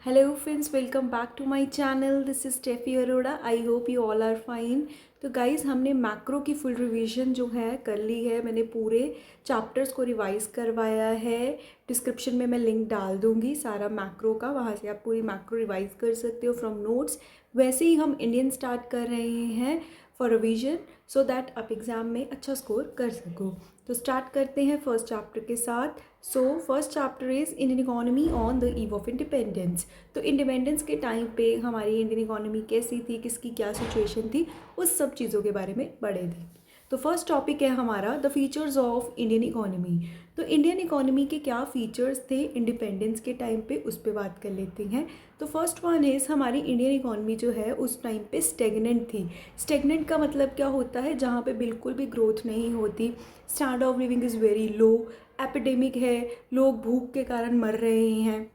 Hello friends, welcome back to my channel. This is Steffi Arora. I hope you all are fine. तो guys हमने macro की full revision जो है कर ली है. मैंने पूरे चैप्टर्स को रिवाइज करवाया है. डिस्क्रिप्शन में मैं लिंक डाल दूँगी सारा मैक्रो का, वहाँ से आप पूरी मैक्रो रिवाइज कर सकते हो फ्रॉम नोट्स. वैसे ही हम इंडियन स्टार्ट कर रहे हैं फॉर रिवीजन सो दैट आप एग्ज़ाम में अच्छा स्कोर कर सको. तो स्टार्ट करते हैं फर्स्ट चैप्टर के साथ. So first chapter is Indian economy on the eve of independence. तो इंडिपेंडेंस के टाइम पे हमारी इंडियन इकोनॉमी कैसी थी, किसकी क्या सिचुएशन थी, उस सब चीज़ों के बारे में पढ़े थे. तो फर्स्ट टॉपिक है हमारा the features of Indian economy. तो इंडियन इकोनॉमी के क्या फीचर्स थे इंडिपेंडेंस के टाइम पे, उस पर बात कर लेते हैं. तो फर्स्ट वन इज़ हमारी इंडियन इकोनॉमी जो है उस टाइम पे स्टेगनेंट थी. स्टेगनेंट का मतलब क्या होता है, जहाँ पे बिल्कुल भी ग्रोथ नहीं होती. Standard of living is very low. Epidemic है, लोग भूख के कारण मर रहे हैं,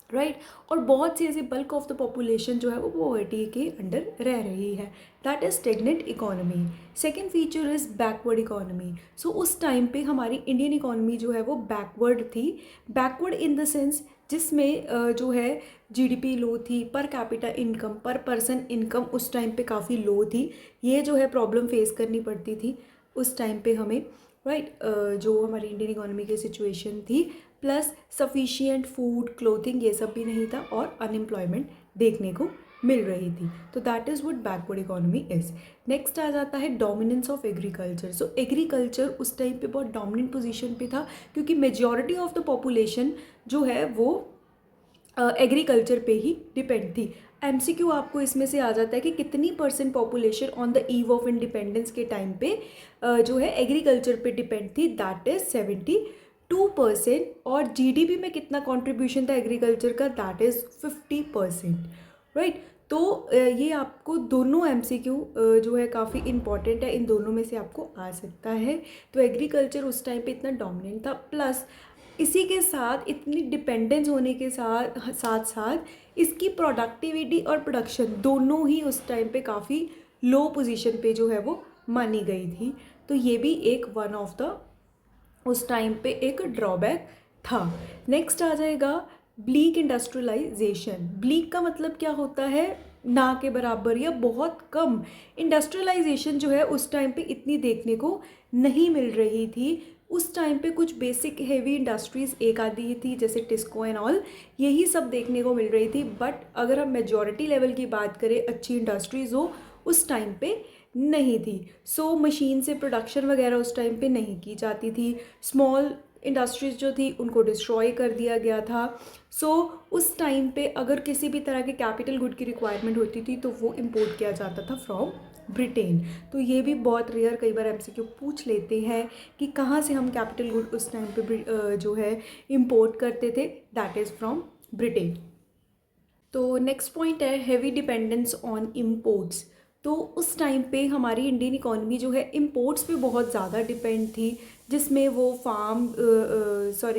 राइट. और बहुत सी ऐसी बल्क ऑफ द पॉपुलेशन जो है वो पॉवर्टी के अंडर रह रही है. That is stagnant economy. Second feature is backward economy. So उस टाइम पे हमारी इंडियन इकोनॉमी जो है वो बैकवर्ड थी. बैकवर्ड इन द सेंस जिसमें जो है जीडीपी लो थी, पर कैपिटा इनकम, पर पर्सन इनकम उस टाइम पे काफ़ी लो थी. ये जो है प्रॉब्लम फेस करनी पड़ती थी उस टाइम पे हमें, राइट. जो हमारी इंडियन इकोनॉमी की सिचुएशन थी. प्लस सफिशिएंट फूड, क्लोथिंग, ये सब भी नहीं था और अनएम्प्लॉयमेंट देखने को मिल रही थी. तो that is what backward economy is. Next आ जाता है dominance of agriculture. So agriculture उस टाइम पे बहुत डोमिनेंट पोजीशन पे था, क्योंकि मेजॉरिटी ऑफ द पॉपुलेशन जो है वो एग्रीकल्चर पे ही डिपेंड थी. एमसीक्यू आपको इसमें से आ जाता है कि कितनी percent population on the eve of independence के टाइम पे जो है एग्रीकल्चर पे डिपेंड थी. That is 72%. और जीडीपी में कितना कंट्रीब्यूशन था एग्रीकल्चर का, दैट इज़ 50%, राइट. तो ये आपको दोनों एमसीक्यू जो है काफ़ी इंपॉर्टेंट है, इन दोनों में से आपको आ सकता है. तो एग्रीकल्चर उस टाइम पे इतना डोमिनेंट था. प्लस इसी के साथ इतनी डिपेंडेंस होने के साथ साथ साथ इसकी प्रोडक्टिविटी और प्रोडक्शन दोनों ही उस टाइम पे काफ़ी लो पोजीशन पे जो है वो मानी गई थी. तो ये भी एक वन ऑफ द उस टाइम पे एक ड्रॉबैक था. नेक्स्ट आ जाएगा ब्लीक इंडस्ट्रियलाइजेशन. ब्लीक का मतलब क्या होता है, ना के बराबर या बहुत कम. इंडस्ट्रियलाइजेशन जो है उस टाइम पे इतनी देखने को नहीं मिल रही थी. उस टाइम पे कुछ बेसिक हेवी इंडस्ट्रीज़ एक आधी थी, जैसे टिस्को एंड ऑल, यही सब देखने को मिल रही थी. बट अगर हम मेजॉरिटी लेवल की बात करें, अच्छी इंडस्ट्रीज़ हो, उस टाइम पे नहीं थी. सो मशीन से प्रोडक्शन वगैरह उस टाइम पे नहीं की जाती थी. स्मॉल इंडस्ट्रीज़ जो थी उनको डिस्ट्रॉय कर दिया गया था. सो उस टाइम पे अगर किसी भी तरह के कैपिटल गुड की रिक्वायरमेंट होती थी तो वो इम्पोर्ट किया जाता था फ्रॉम ब्रिटेन. तो ये भी बहुत रेयर, कई बार एमसीक्यू पूछ लेते हैं कि कहाँ से हम कैपिटल गुड उस टाइम पे जो है इम्पोर्ट करते थे. That is from Britain. तो नेक्स्ट पॉइंट है हैवी डिपेंडेंस ऑन इम्पोर्ट्स. तो उस टाइम पे हमारी इंडियन इकोनॉमी जो है इम्पोर्ट्स पे बहुत ज़्यादा डिपेंड थी, जिसमें वो फार्म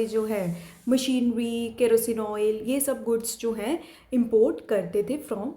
जो है मशीनरी, केरोसिन ऑयल, ये सब गुड्स जो हैं इम्पोर्ट करते थे from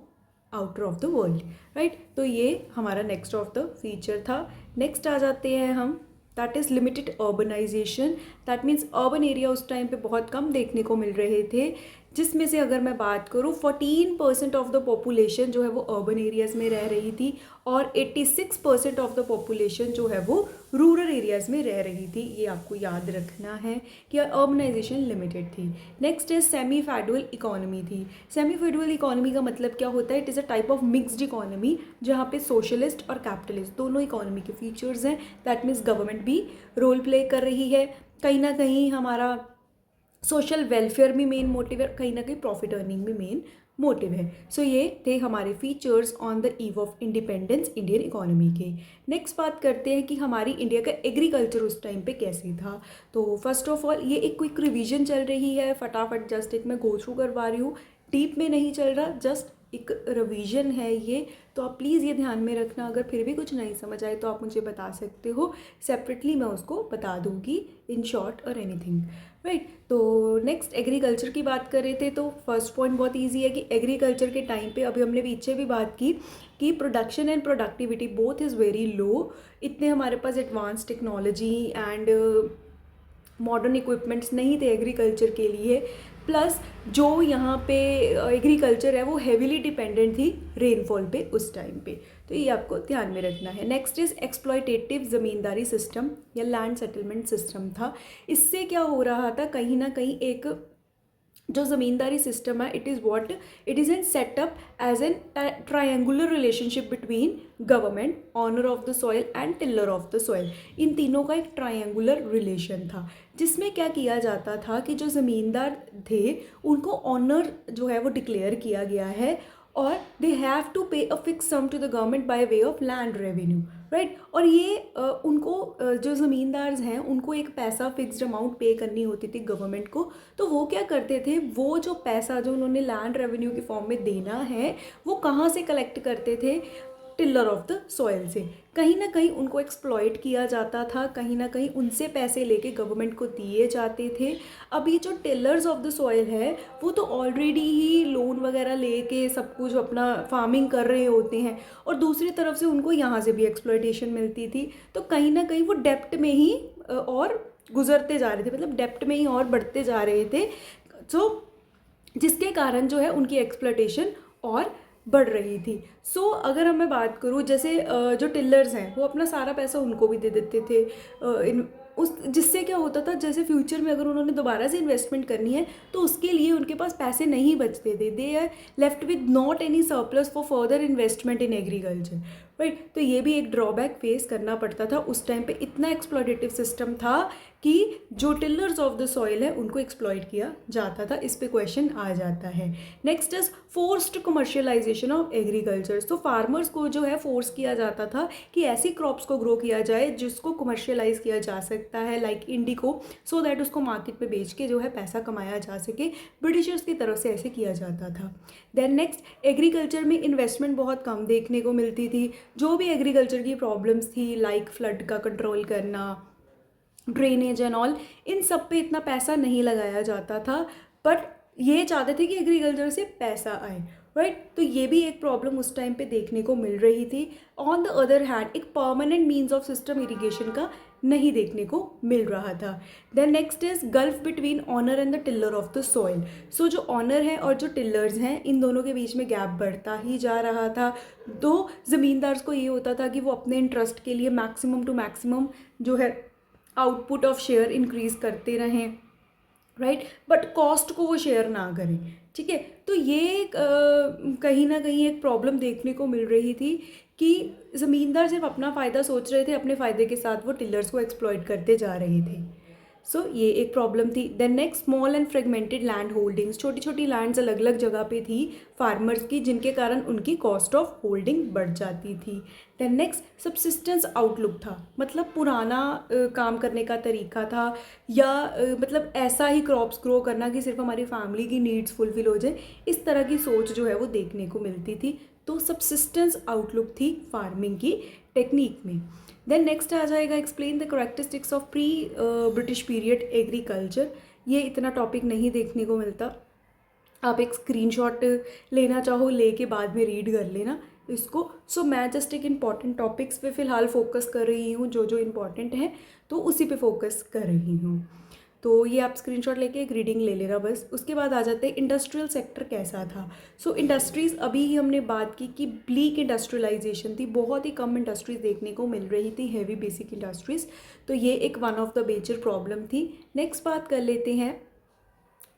outer of the world, right. तो ये हमारा नेक्स्ट ऑफ द फीचर था. नेक्स्ट आ जाते हैं हम, that is limited urbanisation. That means urban area उस टाइम पे बहुत कम देखने को मिल रहे थे, जिसमें से अगर मैं बात करूँ 14% ऑफ द पॉपुलेशन जो है वो अर्बन एरियाज़ में रह रही थी और 86% ऑफ द पॉपुलेशन जो है वो रूरल एरियाज़ में रह रही थी. ये आपको याद रखना है कि अर्बनाइजेशन लिमिटेड थी. Next is semi federal economy थी. सेमी फेडरल इकोनॉमी का मतलब क्या होता है, it is a type of mixed economy जहाँ पे सोशलिस्ट और कैपिटलिस्ट दोनों इकोनॉमी के फीचर्स हैं. दैट मीन्स गवर्नमेंट भी रोल प्ले कर रही है, कहीं ना कहीं हमारा सोशल वेलफेयर भी मेन मोटिव है, कहीं ना कहीं प्रॉफिट अर्निंग भी मेन मोटिव है. सो ये थे हमारे features on the eve of independence Indian economy के. नेक्स्ट बात करते हैं कि हमारी इंडिया का एग्रीकल्चर उस टाइम पे कैसे था. तो फर्स्ट ऑफ ऑल ये एक क्विक रिवीजन चल रही है, फटाफट जस्ट एक मैं गो थ्रू करवा रही हूँ, डीप में नहीं चल रहा, जस्ट एक रिवीजन है ये. तो आप प्लीज़ ये ध्यान में रखना, अगर फिर भी कुछ नहीं समझ आए तो आप मुझे बता सकते हो, सेपरेटली मैं उसको बता दूँगी इन शॉर्ट और एनीथिंग, राइट. तो नेक्स्ट एग्रीकल्चर की बात कर रहे थे. तो फर्स्ट पॉइंट बहुत इजी है कि एग्रीकल्चर के टाइम पे, अभी हमने पीछे भी बात की कि production and productivity both is very low. इतने हमारे पास advance technology and modern equipments नहीं थे एग्रीकल्चर के लिए. प्लस जो यहाँ पे एग्रीकल्चर है वो हेविली डिपेंडेंट थी रेनफॉल पे उस टाइम पे, तो ये आपको ध्यान में रखना है। नेक्स्ट इज एक्सप्लॉयटेटिव ज़मींदारी सिस्टम या लैंड सेटलमेंट सिस्टम था। इससे क्या हो रहा था, कहीं ना कहीं एक जो ज़मींदारी सिस्टम है, it is an setup as an triangular relationship between government, owner of the soil and tiller of the soil. इन तीनों का एक ट्रायंगुलर रिलेशन था, जिसमें क्या किया जाता था कि जो ज़मींदार थे उनको ऑनर जो है वो डिक्लेयर किया गया है, और दे have to pay a fix sum to the government by way of land revenue, right. और ये उनको जो ज़मींदार हैं उनको एक पैसा फिक्स्ड अमाउंट पे करनी होती थी गवर्नमेंट को। तो वो क्या करते थे, वो जो पैसा जो उन्होंने लैंड रेवेन्यू के फॉर्म में देना है वो कहाँ से कलेक्ट करते थे, टिलर ऑफ द सॉइल से। कहीं ना कहीं उनको एक्सप्लॉइट किया जाता था, कहीं ना कहीं उनसे पैसे लेके गवर्नमेंट को दिए जाते थे। अभी जो टिलर्स ऑफ द सॉइल है वो तो ऑलरेडी ही लोन वगैरह लेके सब कुछ अपना फार्मिंग कर रहे होते हैं, और दूसरी तरफ से उनको यहाँ से भी एक्सप्लॉइटेशन मिलती थी। तो कहीं ना कहीं वो डेप्ट में ही और गुजरते जा रहे थे, मतलब डेप्ट में ही और बढ़ते जा रहे थे। सो जिसके कारण जो है उनकी एक्सप्लॉइटेशन और बढ़ रही थी। सो अगर मैं बात करूँ, जैसे जो टिलर्स हैं वो अपना सारा पैसा उनको भी दे देते थे उस जिससे क्या होता था, जैसे फ्यूचर में अगर उन्होंने दोबारा से इन्वेस्टमेंट करनी है तो उसके लिए उनके पास पैसे नहीं बचते थे, they are left with not any surplus for further investment in agriculture, right. तो ये भी एक ड्रॉबैक फेस करना पड़ता था उस टाइम पे। इतना एक्सप्लॉयटेटिव सिस्टम था कि जो टिलर्स ऑफ द सॉइल है उनको एक्सप्लॉइट किया जाता था। इस पे क्वेश्चन आ जाता है। Next is forced commercialisation of agriculture. तो फार्मर्स को जो है फोर्स किया जाता था कि ऐसी क्रॉप्स को ग्रो किया जाए जिसको कमर्शियलाइज किया जा सकता है, लाइक इंडिको, सो दैट उसको मार्केट पे बेच के जो है पैसा कमाया जा सके। ब्रिटिशर्स की तरफ से ऐसे किया जाता था। देन नेक्स्ट, एग्रीकल्चर में इन्वेस्टमेंट बहुत कम देखने को मिलती थी। जो भी एग्रीकल्चर की प्रॉब्लम्स थी, लाइक फ्लड का कंट्रोल करना, ड्रेनेज एंड ऑल, इन सब पे इतना पैसा नहीं लगाया जाता था। बट ये चाहते थे कि एग्रीकल्चर से पैसा आए, राइट। तो ये भी एक प्रॉब्लम उस टाइम पे देखने को मिल रही थी। ऑन द अदर हैंड, एक permanent means of system irrigation का नहीं देखने को मिल रहा था। Then next is gulf between owner and the tiller of the soil. So जो ऑनर है और जो टिलर्स हैं, इन दोनों के बीच में गैप बढ़ता ही जा रहा था। दो ज़मींदार को ये होता था कि वो अपने इंटरेस्ट के लिए मैक्सिमम टू मैक्सिमम जो है आउटपुट ऑफ शेयर इंक्रीज करते रहें, राइट, बट कॉस्ट को वो शेयर ना करें, ठीक है। तो ये कहीं ना कहीं एक प्रॉब्लम देखने को मिल रही थी कि ज़मींदार सिर्फ अपना फ़ायदा सोच रहे थे, अपने फ़ायदे के साथ वो टिलर्स को एक्सप्लॉइट करते जा रहे थे। सो ये एक प्रॉब्लम थी। Then next, small and fragmented land holdings. छोटी छोटी लैंड्स अलग अलग जगह पे थी फार्मर्स की, जिनके कारण उनकी कॉस्ट ऑफ होल्डिंग बढ़ जाती थी। देन नेक्स्ट, सब्सिस्टेंस आउटलुक था, मतलब पुराना काम करने का तरीका था, या मतलब ऐसा ही क्रॉप्स ग्रो करना कि सिर्फ हमारी फैमिली की नीड्स फुलफिल हो जाए, इस तरह की सोच जो है वो देखने को मिलती थी। तो सब्सिस्टेंस आउटलुक थी फार्मिंग की टेक्निक में। देन नेक्स्ट आ जाएगा, explain the characteristics of pre British period agriculture. ये इतना टॉपिक नहीं देखने को मिलता, आप एक स्क्रीनशॉट लेना चाहो लेके बाद में रीड कर लेना इसको। सो मैं जस्ट एक इम्पॉर्टेंट टॉपिक्स पे फ़िलहाल फोकस कर रही हूँ, जो जो इम्पॉर्टेंट हैं तो उसी पे फोकस कर रही हूँ। तो ये आप स्क्रीनशॉट लेके एक रीडिंग ले लेना बस। उसके बाद आ जाते हैं इंडस्ट्रियल सेक्टर कैसा था। सो इंडस्ट्रीज़, अभी ही हमने बात की कि ब्लीक इंडस्ट्रियलाइजेशन थी, बहुत ही कम इंडस्ट्रीज़ देखने को मिल रही थी, हैवी बेसिक इंडस्ट्रीज़। तो ये एक one of the major problem थी। नेक्स्ट बात कर लेते हैं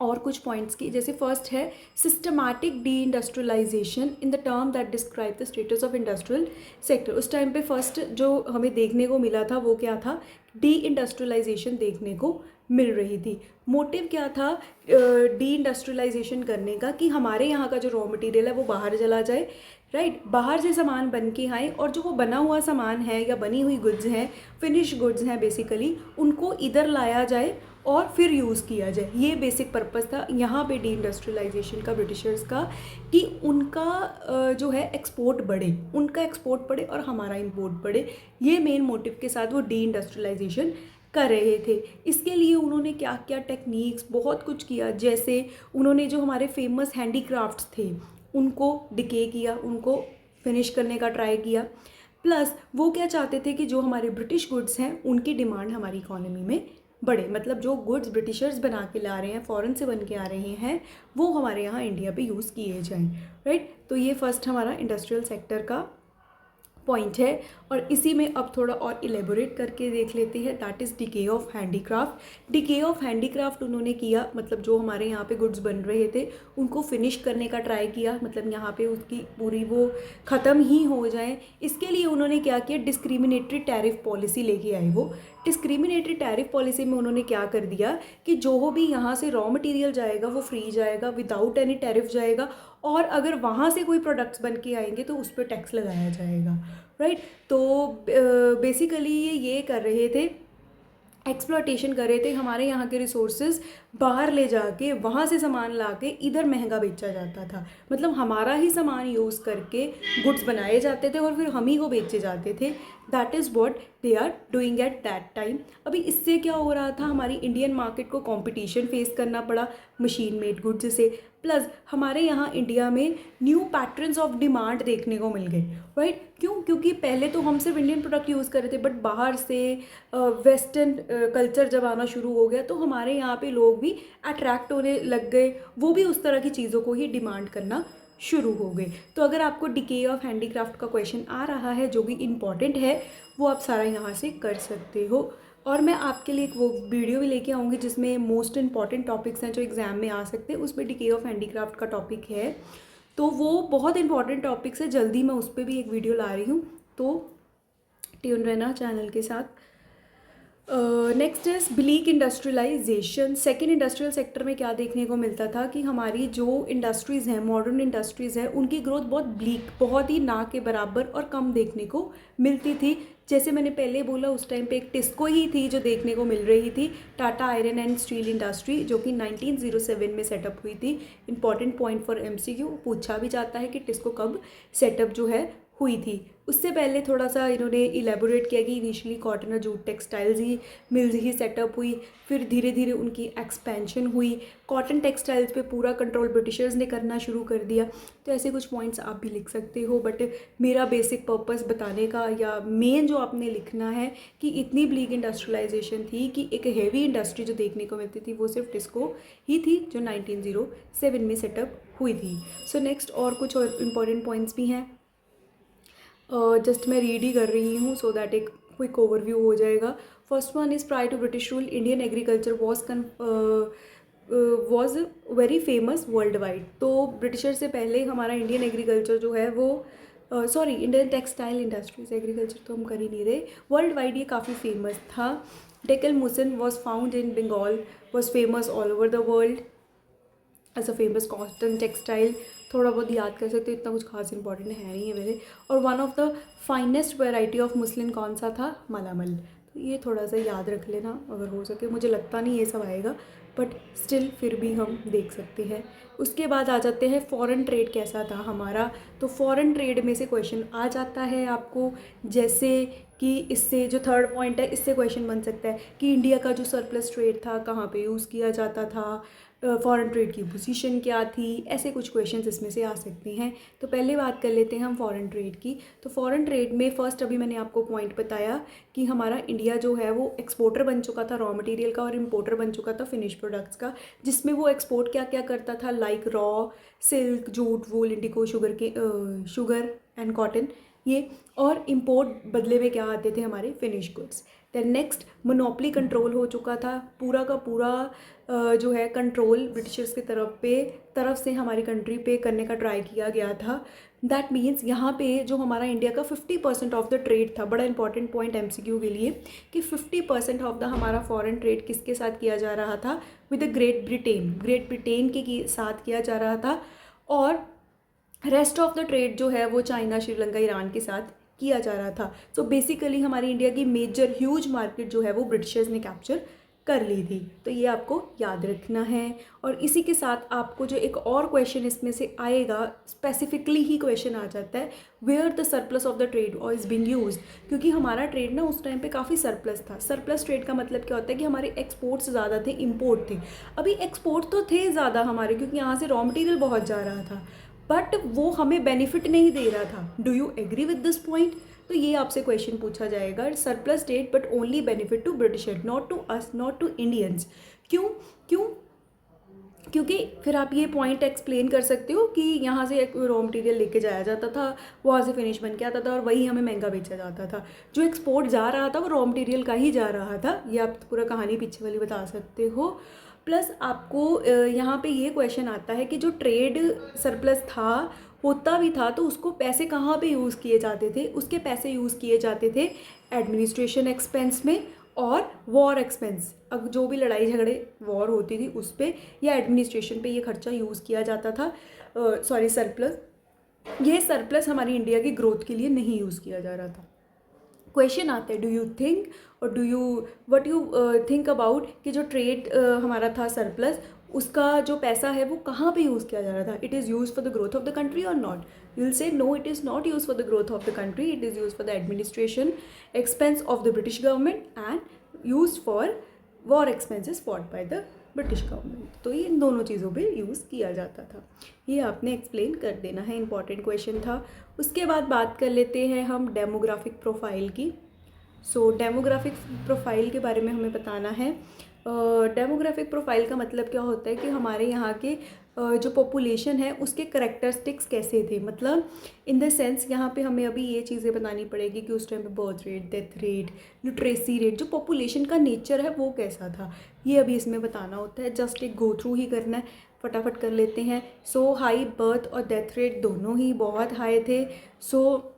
और कुछ पॉइंट्स की। जैसे फर्स्ट है systematic de industrialisation in the term that describe the status of industrial sector. उस टाइम पे फर्स्ट जो हमें देखने को मिला था वो क्या था, डी इंडस्ट्रियलाइजेशन देखने को मिल रही थी। मोटिव क्या था डी इंडस्ट्रियलाइजेशन करने का, कि हमारे यहाँ का जो रॉ मटेरियल है वो बाहर चला जाए, राइट, बाहर से सामान बन के आए, और जो वो बना हुआ सामान है या बनी हुई गुड्स हैं, फिनिश गुड्स हैं बेसिकली, उनको इधर लाया जाए और फिर यूज़ किया जाए। ये बेसिक पर्पस था यहाँ पे डी इंडस्ट्रियलाइजेशन का ब्रिटिशर्स का, कि उनका जो है एक्सपोर्ट बढ़े, उनका एक्सपोर्ट बढ़े और हमारा इंपोर्ट बढ़े। ये मेन मोटिव के साथ वो डी इंडस्ट्रियलाइजेशन कर रहे थे। इसके लिए उन्होंने क्या क्या टेक्निक्स, बहुत कुछ किया। जैसे उन्होंने जो हमारे फेमस हैंडीक्राफ्ट्स थे उनको डिके किया, उनको फिनिश करने का ट्राई किया। प्लस वो क्या चाहते थे कि जो हमारे ब्रिटिश गुड्स हैं उनकी डिमांड हमारी इकोनॉमी में बढ़े, मतलब जो गुड्स ब्रिटिशर्स बना के ला रहे हैं, फॉरेन से बन के आ रहे हैं, वो हमारे यहाँ इंडिया पे यूज़ किए जाएं, राइट। तो ये फर्स्ट हमारा इंडस्ट्रियल सेक्टर का पॉइंट है। और इसी में अब थोड़ा और इलेबोरेट करके देख लेते हैं, that is decay of handicraft. Decay of handicraft उन्होंने किया, मतलब जो हमारे यहाँ पे गुड्स बन रहे थे उनको फिनिश करने का ट्राई किया, मतलब यहाँ पे उसकी पूरी वो ख़त्म ही हो जाए, इसके लिए उन्होंने क्या किया, डिस्क्रिमिनेटरी टैरिफ पॉलिसी लेके आए। वो डिस्क्रिमिनेटरी टैरिफ पॉलिसी में उन्होंने क्या कर दिया कि जो भी यहाँ से रॉ मटेरियल जाएगा वो फ्री जाएगा, विदाउट एनी टैरिफ जाएगा, और अगर वहाँ से कोई प्रोडक्ट्स बन के आएंगे तो उस पर टैक्स लगाया जाएगा, राइट। तो बेसिकली ये कर रहे थे, एक्सप्लॉयटेशन कर रहे थे, हमारे यहाँ के रिसोर्सेज बाहर ले जाके वहाँ से सामान ला के इधर महंगा बेचा जाता था, मतलब हमारा ही सामान यूज़ करके गुड्स बनाए जाते थे और फिर हम ही को बेचे जाते थे। That is what they are doing at that time. अभी इससे क्या हो रहा था, हमारी इंडियन मार्केट को कंपटीशन फेस करना पड़ा मशीन मेड गुड्स से, प्लस हमारे यहाँ इंडिया में न्यू पैटर्न्स ऑफ डिमांड देखने को मिल गए, राइट। क्यों? क्योंकि पहले तो हम सिर्फ इंडियन प्रोडक्ट यूज़ कर रहे थे, बट बाहर से वेस्टर्न कल्चर जब आना शुरू हो गया तो हमारे यहाँ पे लोग भी अट्रैक्ट होने लग गए, वो भी उस तरह की चीज़ों को ही डिमांड करना शुरू हो गए। तो अगर आपको डिके ऑफ हैंडीक्राफ्ट का क्वेश्चन आ रहा है जो भी इम्पॉर्टेंट है, वो आप सारा यहाँ से कर सकते हो। और मैं आपके लिए एक वो वीडियो भी लेके आऊँगी जिसमें मोस्ट इंपॉर्टेंट टॉपिक्स हैं जो एग्ज़ाम में आ सकते हैं, उसमें डिके ऑफ हैंडीक्राफ्ट का टॉपिक है, तो वो बहुत इंपॉर्टेंट टॉपिक्स है, जल्दी मैं उस पर भी एक वीडियो ला रही हूँ, तो ट्यून रहना चैनल के साथ। Next is bleak industrialisation. Second industrial sector में क्या देखने को मिलता था कि हमारी जो इंडस्ट्रीज़ हैं, मॉडर्न इंडस्ट्रीज़ हैं, उनकी ग्रोथ बहुत ब्लीक, बहुत ही ना के बराबर और कम देखने को मिलती थी। जैसे मैंने पहले बोला, उस टाइम पे एक टिस्को ही थी जो देखने को मिल रही थी, Tata iron and steel industry, जो कि 1907 में सेटअप हुई थी। इंपॉर्टेंट पॉइंट फॉर एमसीक्यू, पूछा भी जाता है कि टिस्को कब सेटअप जो है हुई थी। उससे पहले थोड़ा सा इन्होंने इलेबोरेट किया कि इनिशियली कॉटन और जूट टेक्सटाइल्स ही मिल्स ही सेटअप हुई, फिर धीरे धीरे उनकी एक्सपेंशन हुई, कॉटन टेक्सटाइल्स पे पूरा कंट्रोल ब्रिटिशर्स ने करना शुरू कर दिया। तो ऐसे कुछ पॉइंट्स आप भी लिख सकते हो, बट मेरा बेसिक पर्पस बताने का या मेन जो आपने लिखना है कि इतनी ब्लीक इंडस्ट्रियलाइजेशन थी कि एक हेवी इंडस्ट्री जो देखने को मिलती थी वो सिर्फ टिस्को ही थी जो 1907 में सेटअप हुई थी। सो नेक्स्ट और कुछ और इम्पॉर्टेंट पॉइंट्स भी हैं, जस्ट मैं रीड ही कर रही हूँ सो दैट एक क्विक ओवरव्यू हो जाएगा। First one is prior to British rule Indian agriculture was very famous world wide. तो ब्रिटिशर से पहले हमारा इंडियन एग्रीकल्चर जो है वो इंडियन टेक्सटाइल इंडस्ट्रीज, एग्रीकल्चर तो हम कर ही नहीं रहे, वर्ल्ड वाइड ये काफ़ी फेमस था। Dhaka muslin was found in Bengal, was famous all over the world as a famous cotton textile. थोड़ा बहुत याद कर सकते हो, इतना कुछ खास इंपॉर्टेंट है नहीं है मेरे। और one of the finest variety of muslin कौन सा था? मलामल। तो ये थोड़ा सा याद रख लेना अगर हो सके, मुझे लगता नहीं ये सब आएगा, बट स्टिल फिर भी हम देख सकते हैं। उसके बाद आ जाते हैं फॉरेन ट्रेड कैसा था हमारा। तो फॉरेन ट्रेड में से क्वेश्चन आ जाता है आपको, जैसे कि इससे जो थर्ड पॉइंट है इससे क्वेश्चन बन सकता है कि इंडिया का जो सरप्लस ट्रेड था कहाँ पे यूज़ किया जाता था, फॉरेन ट्रेड की पोजीशन क्या थी, ऐसे कुछ क्वेश्चंस इसमें से आ सकते हैं। तो पहले बात कर लेते हैं हम फॉरेन ट्रेड की। तो फॉरेन ट्रेड में फर्स्ट अभी मैंने आपको पॉइंट बताया कि हमारा इंडिया जो है वो एक्सपोर्टर बन चुका था रॉ मटेरियल का और इम्पोर्टर बन चुका था फिनिश प्रोडक्ट्स का, जिसमें वो एक्सपोर्ट क्या क्या करता था, like raw, silk, jute, wool, indigo, sugar and cotton ये, और इम्पोर्ट बदले में क्या आते थे हमारे finish goods. Then next monopoly control हो चुका था, पूरा का पूरा जो है कंट्रोल ब्रिटिशर्स के तरफ से हमारी कंट्री पे करने का ट्राई किया गया था। दैट मीन्स यहाँ पे जो हमारा इंडिया का 50% ऑफ द ट्रेड था, बड़ा इंपॉर्टेंट पॉइंट एमसीक्यू के लिए, कि 50% ऑफ द हमारा फॉरेन ट्रेड किसके साथ किया जा रहा था? विद द ग्रेट ब्रिटेन के साथ किया जा रहा था, और रेस्ट ऑफ द ट्रेड जो है वो चाइना, श्रीलंका, ईरान के साथ किया जा रहा था। सो बेसिकली हमारी इंडिया की मेजर ह्यूज मार्केट जो है वो ब्रिटिशर्स ने कैप्चर कर ली थी। तो ये आपको याद रखना है। और इसी के साथ आपको जो एक और क्वेश्चन इसमें से आएगा, स्पेसिफिकली ही क्वेश्चन आ जाता है, where the surplus of the trade और इज बीइंग यूज्ड। क्योंकि हमारा ट्रेड ना उस टाइम पे काफ़ी सरप्लस था। सरप्लस ट्रेड का मतलब क्या होता है कि हमारे एक्सपोर्ट्स ज़्यादा थे, इम्पोर्ट थे। अभी एक्सपोर्ट तो थे ज़्यादा हमारे, क्योंकि यहाँ से रॉ मटेरियल बहुत जा रहा था, बट वो हमें बेनिफिट नहीं दे रहा था। Do you agree with this point? तो ये आपसे क्वेश्चन पूछा जाएगा, surplus state but only benefit to British, not to us, not to Indians. क्यों? क्यों? क्योंकि फिर आप ये पॉइंट एक्सप्लेन कर सकते हो कि यहाँ से एक रॉ मटेरियल लेके जाया जाता था, वहाँ से फिनिश बन के आता था और वही हमें महंगा बेचा जाता था। जो एक्सपोर्ट जा रहा था वो रॉ मटेरियल का ही जा रहा था। ये आप पूरा कहानी पीछे वाली बता सकते हो। प्लस आपको यहाँ पे ये क्वेश्चन आता है कि जो ट्रेड सरप्लस था, होता भी था, तो उसको पैसे कहाँ पे यूज़ किए जाते थे? उसके पैसे यूज़ किए जाते थे एडमिनिस्ट्रेशन एक्सपेंस में और वॉर एक्सपेंस। अब जो भी लड़ाई झगड़े वॉर होती थी उस पर या एडमिनिस्ट्रेशन पे ये खर्चा यूज़ किया जाता था। Sorry, surplus. ये सरप्लस हमारी इंडिया की ग्रोथ के लिए नहीं यूज़ किया जा रहा था। क्वेश्चन आता है, डू यू थिंक और do you what you think about कि जो ट्रेड हमारा था सरप्लस, उसका जो पैसा है वो कहाँ पे यूज़ किया जा रहा था? It is use for the growth of the country और not? You will say no, it is not use for the growth of the country, it is use for the administration expense of the British government and use for war expenses fought by the British government. तो ये इन दोनों चीज़ों पे use किया जाता था। ये आपने एक्सप्लेन कर देना है, इंपॉर्टेंट क्वेश्चन था। उसके बाद बात कर लेते हैं हम डेमोग्राफिक प्रोफाइल की। सो डेमोग्राफिक प्रोफाइल के बारे में हमें बताना है। डेमोग्राफिक प्रोफाइल का मतलब क्या होता है कि हमारे यहाँ के जो पॉपुलेशन है उसके करेक्टरिस्टिक्स कैसे थे, मतलब इन द सेंस यहाँ पे हमें अभी ये चीज़ें बतानी पड़ेगी कि उस टाइम पे birth rate, death rate, literacy rate, जो पॉपुलेशन का नेचर है वो कैसा था, ये अभी इसमें बताना होता है। जस्ट एक गो थ्रू ही करना है, फटाफट कर लेते हैं। सो हाई बर्थ और डेथ रेट दोनों ही बहुत हाई थे। सो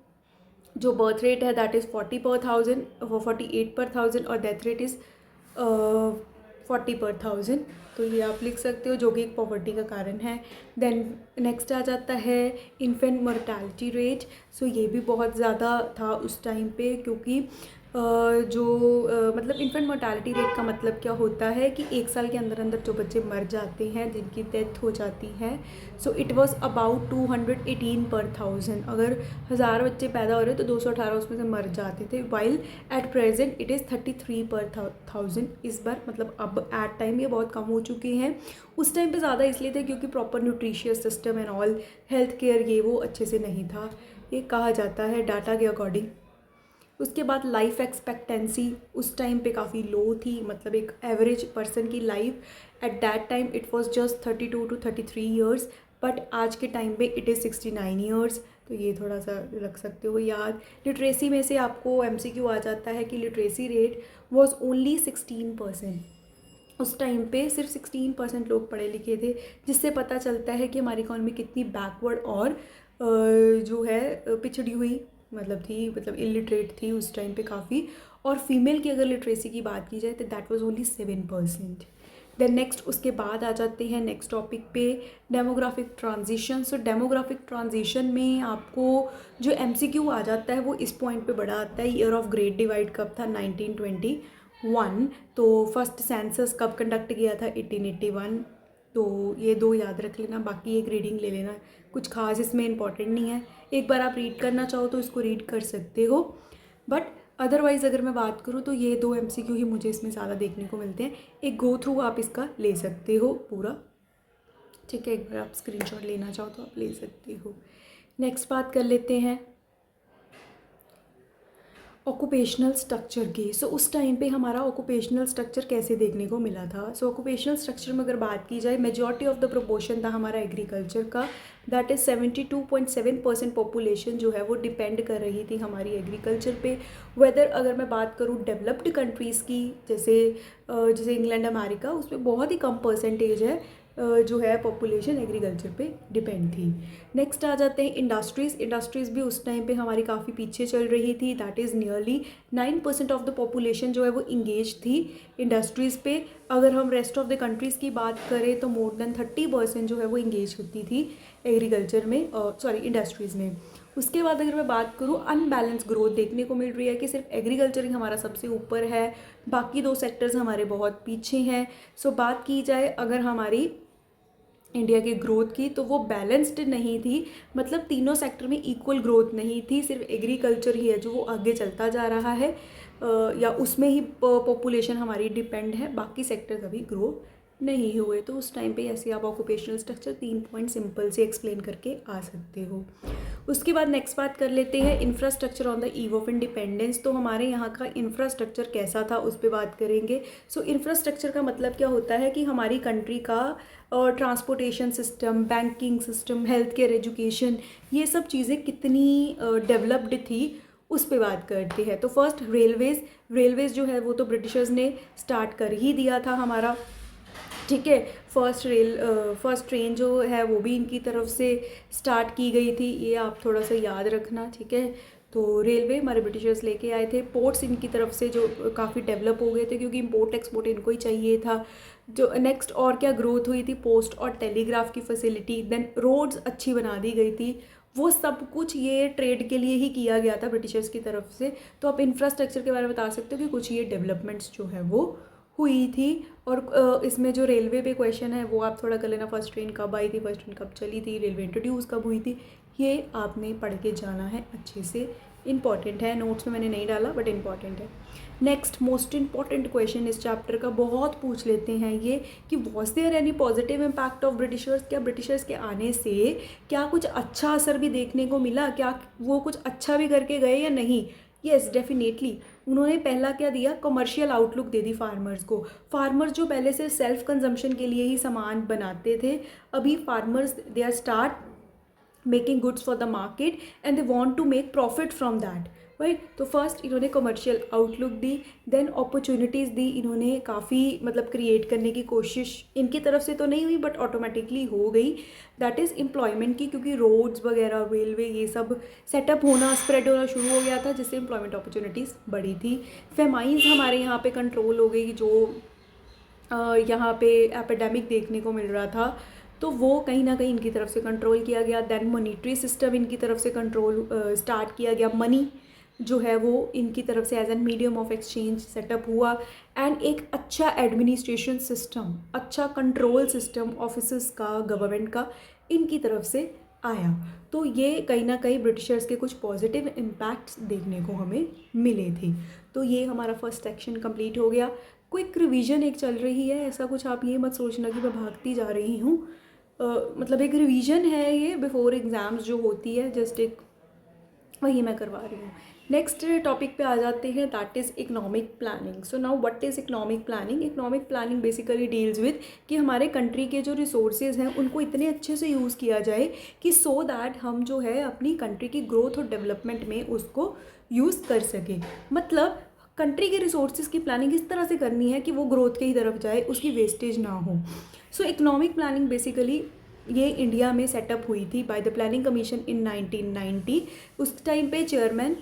जो बर्थ रेट है दैट इज़ 40/1000, 48/1000 और डेथ रेट इज़ 40/1000। तो ये आप लिख सकते हो, जो कि एक पॉवर्टी का कारण है। देन नेक्स्ट आ जाता है इन्फेंट मोर्टालिटी रेट। सो ये भी बहुत ज़्यादा था उस टाइम पे, क्योंकि मतलब इन्फेंट मोर्टालिटी रेट का मतलब क्या होता है कि एक साल के अंदर अंदर जो बच्चे मर जाते हैं, जिनकी डेथ हो जाती है, सो इट वाज अबाउट 218/1000। अगर 1000 बच्चे पैदा हो रहे तो 218 उसमें से मर जाते थे। While at present it is 33/1000 इस बार, मतलब अब एट टाइम ये बहुत कम हो चुके हैं। उस टाइम पे ज़्यादा इसलिए थे क्योंकि proper nutritious system and all, health care ये वो अच्छे से नहीं था, ये कहा जाता है डाटा के अकॉर्डिंग। उसके बाद लाइफ एक्सपेक्टेंसी उस टाइम पे काफ़ी लो थी, मतलब एक एवरेज पर्सन की life at that time it was just 32 to 33 years, but आज के टाइम पे इट इज़ 69 ईयर्स। तो ये थोड़ा सा रख सकते हो याद। लिटरेसी में से आपको एमसीक्यू आ जाता है कि लिटरेसी रेट वाज ओनली 16%। उस टाइम पे सिर्फ 16% लोग पढ़े लिखे थे, जिससे पता चलता है कि हमारी इकॉनमी कितनी बैकवर्ड और जो है पिछड़ी हुई मतलब इलिटरेट थी उस टाइम पे काफ़ी। और फीमेल की अगर लिटरेसी की बात की जाए तो that was only 7%। Then next उसके बाद आ जाते हैं नेक्स्ट टॉपिक पे, demographic transition. So demographic transition में आपको जो एमसीक्यू आ जाता है वो इस पॉइंट पे बड़ा आता है, ईयर ऑफ ग्रेट डिवाइड कब था? 1921। तो फर्स्ट सेंसस कब कंडक्ट किया था? 1881। तो ये दो याद रख लेना, बाकी एक रीडिंग ले लेना, कुछ खास इसमें इंपॉर्टेंट नहीं है। एक बार आप रीड करना चाहो तो इसको रीड कर सकते हो, बट अदरवाइज़ अगर मैं बात करूँ तो ये दो एमसीक्यू ही मुझे इसमें ज़्यादा देखने को मिलते हैं। एक गो थ्रू आप इसका ले सकते हो पूरा, ठीक है, एक बार आप स्क्रीनशॉट लेना चाहो तो आप ले सकते हो। नेक्स्ट बात कर लेते हैं ऑक्यूपेशनल स्ट्रक्चर की। सो उस टाइम पे हमारा ऑक्यूपेशनल स्ट्रक्चर कैसे देखने को मिला था? सो ऑक्यूपेशनल स्ट्रक्चर में अगर बात की जाए, मेजॉरिटी ऑफ द प्रोपोर्शन था हमारा एग्रीकल्चर का, दैट इज़ 72.7% पॉपुलेशन जो है वो डिपेंड कर रही थी हमारी एग्रीकल्चर पे। वेदर अगर मैं बात करूँ डेवलप्ड कंट्रीज़ की, जैसे इंग्लैंड, अमेरिका, उसमें बहुत ही कम परसेंटेज है जो है पॉपुलेशन एग्रीकल्चर पे डिपेंड थी। नेक्स्ट आ जाते हैं इंडस्ट्रीज़। इंडस्ट्रीज़ भी उस टाइम पे हमारी काफ़ी पीछे चल रही थी, that is nearly 9% of the population जो है वो इंगेज थी इंडस्ट्रीज़ पे। अगर हम रेस्ट ऑफ द कंट्रीज़ की बात करें तो मोर देन 30% जो है वो इंगेज होती थी एग्रीकल्चर में, इंडस्ट्रीज़ में। उसके बाद अगर मैं बात करूँ, अनबैलेंस ग्रोथ देखने को मिल रही है कि सिर्फ एग्रीकल्चर ही हमारा सबसे ऊपर है, बाकी दो सेक्टर्स हमारे बहुत पीछे हैं। सो बात की जाए अगर हमारी इंडिया की ग्रोथ की, तो वो बैलेंस्ड नहीं थी, मतलब तीनों सेक्टर में इक्वल ग्रोथ नहीं थी, सिर्फ एग्रीकल्चर ही है जो वो आगे चलता जा रहा है, या उसमें ही पॉपुलेशन हमारी डिपेंड है, बाकी सेक्टर्स अभी ग्रो नहीं हुए, तो उस टाइम पे ऐसे आप ऑक्यूपेशनल स्ट्रक्चर 3 पॉइंट सिंपल से एक्सप्लेन करके आ सकते हो। उसके बाद नेक्स्ट बात कर लेते हैं infrastructure on the eve of independence. तो हमारे यहाँ का इंफ्रास्ट्रक्चर कैसा था उस पर बात करेंगे। सो इंफ्रास्ट्रक्चर का मतलब क्या होता है कि हमारी कंट्री का transportation system, banking system, health care, education, ये सब चीज़ें कितनी डेवलप्ड थी उस पे बात करते हैं। तो फर्स्ट रेलवेज़ जो है वो तो ब्रिटिशर्स ने स्टार्ट कर ही दिया था हमारा, ठीक है। फर्स्ट ट्रेन जो है वो भी इनकी तरफ से स्टार्ट की गई थी, ये आप थोड़ा सा याद रखना, ठीक है। तो रेलवे हमारे ब्रिटिशर्स लेके आए थे। पोर्ट्स इनकी तरफ से जो काफ़ी डेवलप हो गए थे, क्योंकि इम्पोर्ट एक्सपोर्ट इनको ही चाहिए था। जो नेक्स्ट और क्या ग्रोथ हुई थी, पोस्ट और टेलीग्राफ की फैसिलिटी, देन रोड्स अच्छी बना दी गई थी। वो सब कुछ ये ट्रेड के लिए ही किया गया था ब्रिटिशर्स की तरफ से। तो आप इंफ्रास्ट्रक्चर के बारे में बता सकते हो कि कुछ ये डेवलपमेंट्स जो है वो हुई थी। और इसमें जो रेलवे पे क्वेश्चन है वो आप थोड़ा कर लेना, फर्स्ट ट्रेन कब आई थी, फर्स्ट ट्रेन कब चली थी, रेलवे इंट्रोड्यूस कब हुई थी, ये आपने पढ़ के जाना है अच्छे से। इंपॉर्टेंट है, नोट्स में मैंने नहीं डाला बट इंपॉर्टेंट है। नेक्स्ट मोस्ट इंपॉर्टेंट क्वेश्चन इस चैप्टर का बहुत पूछ लेते हैं ये कि was there any positive impact of Britishers, क्या ब्रिटिशर्स के आने से क्या कुछ अच्छा असर भी देखने को मिला, क्या वो कुछ अच्छा भी करके गए या नहीं। येस डेफिनेटली, उन्होंने पहला क्या दिया, commercial outlook they the farmers को। फार्मर्स जो पहले से सेल्फ कंजम्पशन के लिए ही सामान बनाते थे, अभी farmers they are start making goods for the market and they want to make profit from that, right. तो फर्स्ट इन्होंने कमर्शियल आउटलुक दी, देन अपॉर्चुनिटीज़ दी, इन्होंने काफ़ी मतलब क्रिएट करने की कोशिश इनकी तरफ से तो नहीं हुई बट ऑटोमेटिकली हो गई, दैट इज़ एम्प्लॉयमेंट की, क्योंकि रोड्स वगैरह, रेलवे, ये सब सेटअप होना, स्प्रेड होना शुरू हो गया था, जिससे एम्प्लॉयमेंट अपॉर्चुनिटीज़ बढ़ी थी। फेमाइंस हमारे यहाँ पे कंट्रोल हो गई, जो यहाँ पे एपिडेमिक देखने को मिल रहा था, तो वो कहीं ना कहीं इनकी तरफ से कंट्रोल किया गया। देन मॉनिटरी सिस्टम इनकी तरफ से कंट्रोल स्टार्ट किया गया, मनी जो है वो इनकी तरफ से as an medium of exchange setup हुआ। एंड एक अच्छा एडमिनिस्ट्रेशन सिस्टम, अच्छा कंट्रोल सिस्टम ऑफिसर्स का, गवर्नमेंट का, इनकी तरफ से आया। तो ये कहीं ना कहीं ब्रिटिशर्स के कुछ पॉजिटिव इम्पैक्ट्स देखने को हमें मिले थे। तो ये हमारा फर्स्ट सेक्शन कंप्लीट हो गया। क्विक रिवीजन एक चल रही है, ऐसा कुछ आप ये मत सोचना कि मैं भागती जा रही हूँ, मतलब एक रिवीजन है ये बिफोर एग्ज़ाम्स जो होती है, जस्ट एक वही मैं करवा रही हूँ। नेक्स्ट टॉपिक पे आ जाते हैं, that is economic planning. So now what is economic planning. Economic planning basically deals with कि हमारे कंट्री के जो रिसोर्सेज हैं उनको इतने अच्छे से यूज़ किया जाए कि सो दैट हम जो है अपनी कंट्री की ग्रोथ और डेवलपमेंट में उसको यूज़ कर सके। मतलब कंट्री के रिसोर्सेज की प्लानिंग इस तरह से करनी है कि वो ग्रोथ की ही तरफ जाए, उसकी वेस्टेज ना हो। सो इकोनॉमिक प्लानिंग बेसिकली ये इंडिया में सेटअप हुई थी by the planning commission in 1990। उस टाइम पे chairman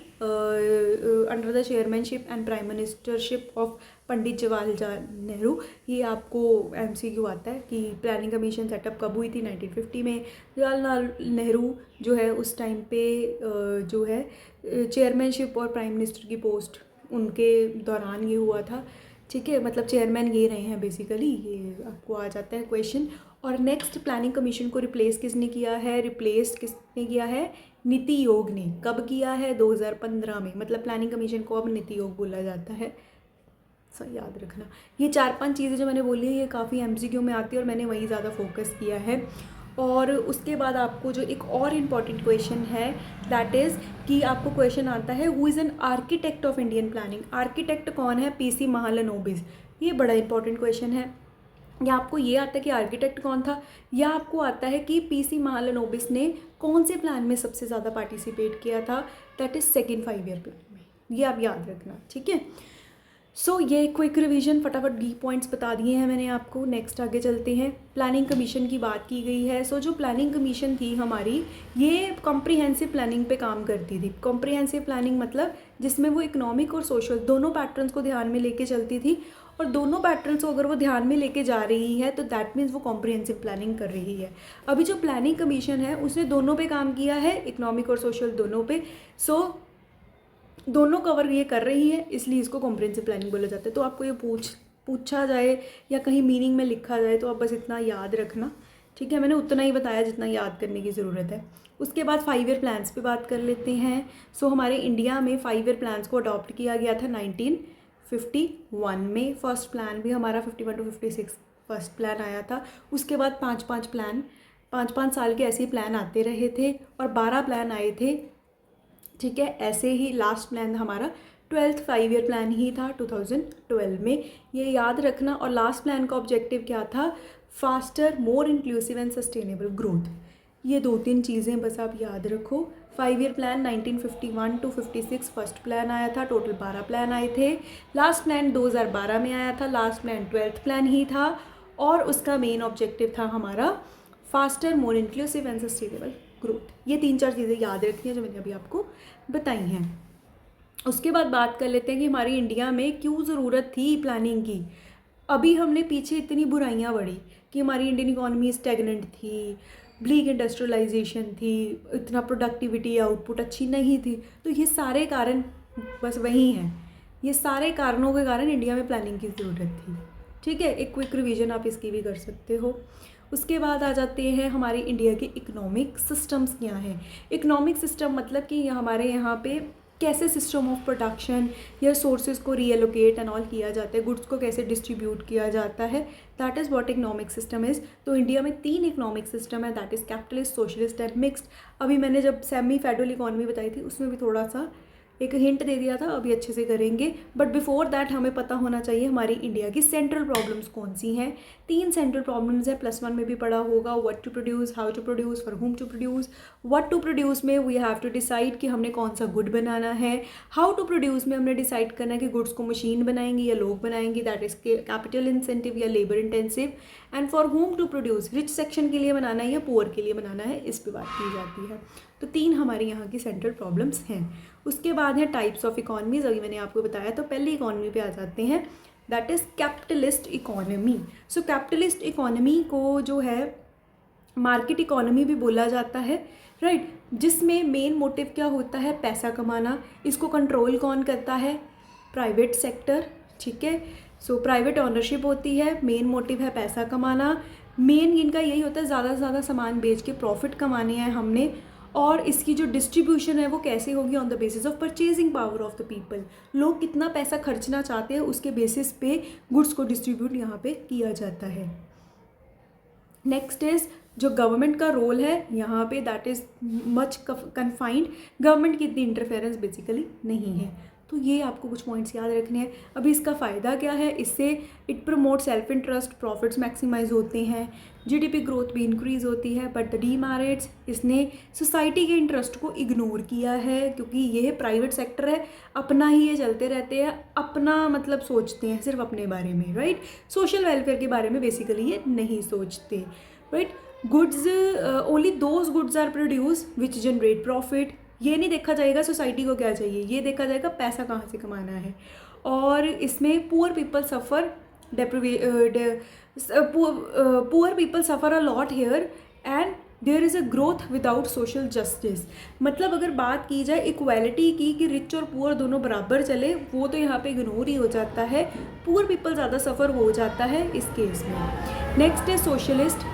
under the chairmanship and prime ministership of Pandit Jawaharlal Nehru. ये आपको एमसीक्यू आता है कि प्लानिंग कमीशन सेटअप कब हुई थी, 1950 में। जवाहरलाल नेहरू जो है उस टाइम पे जो है चेयरमैनशिप और प्राइम मिनिस्टर की पोस्ट उनके दौरान ये हुआ था, ठीक है। मतलब चेयरमैन ये रहे हैं बेसिकली, ये आपको आ जाता है क्वेश्चन। और नेक्स्ट, प्लानिंग कमीशन को रिप्लेस किसने किया है, रिप्लेस किसने किया है, नीति आयोग ने। कब किया है, 2015 में। मतलब प्लानिंग कमीशन को अब नीति आयोग बोला जाता है, सो याद रखना। ये 4-5 चीज़ें जो मैंने बोली है ये काफ़ी एमसीक्यू में आती है और मैंने वही ज़्यादा फोकस किया है। और उसके बाद आपको जो एक और इम्पॉर्टेंट क्वेश्चन है, दैट इज़ कि आपको क्वेश्चन आता है who is an architect of Indian planning. Architect कौन है, पीसी महालनोबिस। ये बड़ा इंपॉर्टेंट क्वेश्चन है। या आपको ये आता है कि आर्किटेक्ट कौन था, या आपको आता है कि पीसी महालनोबिस ने कौन से प्लान में सबसे ज़्यादा पार्टिसिपेट किया था, that is second 5 year plan में। ये आप याद रखना, ठीक है। सो ये क्विक रिवीजन, फटाफट डी पॉइंट्स बता दिए हैं मैंने आपको। नेक्स्ट आगे चलते हैं। प्लानिंग कमीशन की बात की गई है। सो जो प्लानिंग कमीशन थी हमारी, ये कॉम्प्रिहेंसिव प्लानिंग पे काम करती थी। कॉम्प्रिहेंसिव प्लानिंग मतलब जिसमें वो इकोनॉमिक और सोशल दोनों पैटर्न्स को ध्यान में लेके चलती थी, और दोनों पैटर्न्स को अगर वो ध्यान में लेके जा रही है तो दैट मीन्स वो कॉम्प्रिहेंसिव प्लानिंग कर रही है। अभी जो प्लानिंग कमीशन है उसने दोनों पे काम किया है, इकोनॉमिक और सोशल दोनों पे। सो दोनों कवर ये कर रही है, इसलिए इसको कॉम्प्रिहेंसिव प्लानिंग बोला जाता है। तो आपको ये पूछा जाए या कहीं मीनिंग में लिखा जाए तो आप बस इतना याद रखना, ठीक है। मैंने उतना ही बताया जितना याद करने की ज़रूरत है। उसके बाद 5 ईयर प्लान्स पे बात कर लेते हैं। सो हमारे इंडिया में 5 ईयर प्लान्स को अडॉप्ट किया गया था 1951 में। फर्स्ट प्लान भी हमारा 51 to 56 फर्स्ट प्लान आया था। उसके बाद 5-5 साल के ऐसे ही प्लान आते रहे थे और 12 प्लान आए थे, ठीक है। ऐसे ही लास्ट प्लान हमारा 12th 5 ईयर प्लान ही था 2012 में, ये याद रखना। और लास्ट प्लान का ऑब्जेक्टिव क्या था? Faster, more inclusive and sustainable growth. ये 2-3 चीज़ें बस आप याद रखो। 5 year plan 1951 to 56 first plan आया था, टोटल 12 प्लान आए थे। लास्ट प्लान 2012 में आया था, लास्ट प्लान 12th प्लान ही था और उसका मेन ऑब्जेक्टिव था हमारा faster, more inclusive and sustainable growth. ये 3-4 चीज़ें याद रखनी है जो मैंने अभी आपको बताई हैं। उसके बाद बात कर लेते हैं कि हमारी इंडिया में क्यों ज़रूरत थी प्लानिंग की। अभी हमने पीछे इतनी बुराइयां बढ़ी कि हमारी इंडियन इकॉनमी स्टैगनेंट थी, ब्लीक इंडस्ट्रियलाइजेशन थी, इतना प्रोडक्टिविटी आउटपुट अच्छी नहीं थी। तो ये सारे कारण बस वही हैं, ये सारे कारणों के कारण इंडिया में प्लानिंग की ज़रूरत थी, ठीक है। एक क्विक रिवीजन आप इसकी भी कर सकते हो। उसके बाद आ जाते हैं हमारे इंडिया के इकोनॉमिक सिस्टम्स क्या हैं। इकोनॉमिक सिस्टम मतलब कि हमारे यहाँ पे कैसे सिस्टम ऑफ प्रोडक्शन या सोर्सेज को रीएलोकेट एंड ऑल किया जाता है, गुड्स को कैसे डिस्ट्रीब्यूट किया जाता है, that is what economic system is. तो इंडिया में 3 इकोनॉमिक सिस्टम है, that is capitalist, socialist and mixed. अभी मैंने जब सेमी फेडरल इकोनॉमी बताई थी उसमें भी थोड़ा सा एक हिंट दे दिया था, अभी अच्छे से करेंगे। बट बिफोर दैट हमें पता होना चाहिए हमारी इंडिया की सेंट्रल प्रॉब्लम्स कौन सी हैं। 3 सेंट्रल प्रॉब्लम्स है, +1 में भी पढ़ा होगा। What to produce, how to produce, for whom to produce. What to produce में वी हैव टू डिसाइड कि हमने कौन सा गुड बनाना है। हाउ टू प्रोड्यूस में हमने डिसाइड करना है कि गुड्स को मशीन बनाएंगे या लोग बनाएंगे, दैट इज कैपिटल इंसेंटिव या labour intensive. And for whom to produce, rich section के लिए बनाना है या पुअर के लिए बनाना है, इस पर बात की जाती है। तो 3 हमारी यहाँ की सेंट्रल प्रॉब्लम्स हैं। उसके बाद है टाइप्स ऑफ इकोनॉमीज, अभी मैंने आपको बताया। तो पहली इकोनॉमी पे आ जाते हैं, that is capitalist economy. So capitalist economy को जो है मार्केट इकोनॉमी भी बोला जाता है, राइट, जिसमें मेन मोटिव क्या होता है? पैसा कमाना। इसको कंट्रोल कौन करता है? प्राइवेट सेक्टर, ठीक है। सो प्राइवेट ऑनरशिप होती है, मेन मोटिव है पैसा कमाना। मेन इनका यही होता है ज़्यादा से ज़्यादा सामान बेच के प्रॉफिट कमाने हैं हमने। और इसकी जो डिस्ट्रीब्यूशन है वो कैसे होगी? On the basis of purchasing power of the people. लोग कितना पैसा खर्चना चाहते हैं उसके बेसिस पे गुड्स को डिस्ट्रीब्यूट यहाँ पे किया जाता है। नेक्स्ट इज जो गवर्नमेंट का रोल है यहाँ पे, that is much confined. Government की इतनी इंटरफेरेंस बेसिकली नहीं है। तो ये आपको कुछ पॉइंट्स याद रखने हैं। अभी इसका फ़ायदा क्या है? इससे it promote self interest, profits maximise होते हैं, जीडीपी ग्रोथ भी इंक्रीज़ होती है। बट द डीमेरिट्स, इसने सोसाइटी के इंटरेस्ट को इग्नोर किया है, क्योंकि ये प्राइवेट सेक्टर है, अपना ही ये चलते रहते हैं, अपना मतलब सोचते हैं सिर्फ अपने बारे में, राइट। सोशल वेलफेयर के बारे में बेसिकली ये नहीं सोचते, right. Goods, only those goods are produce which generate profit. ये नहीं देखा जाएगा सोसाइटी को क्या चाहिए, ये देखा जाएगा पैसा कहाँ से कमाना है। और इसमें poor people suffer poor people suffer a lot here and there is a growth without social justice. मतलब अगर बात की जाए इक्वालिटी की कि रिच और पुअर दोनों बराबर चले, वो तो यहाँ पे इग्नोर ही हो जाता है, पुअर पीपल ज़्यादा सफ़र हो जाता है इस केस में। नेक्स्ट है सोशलिस्ट।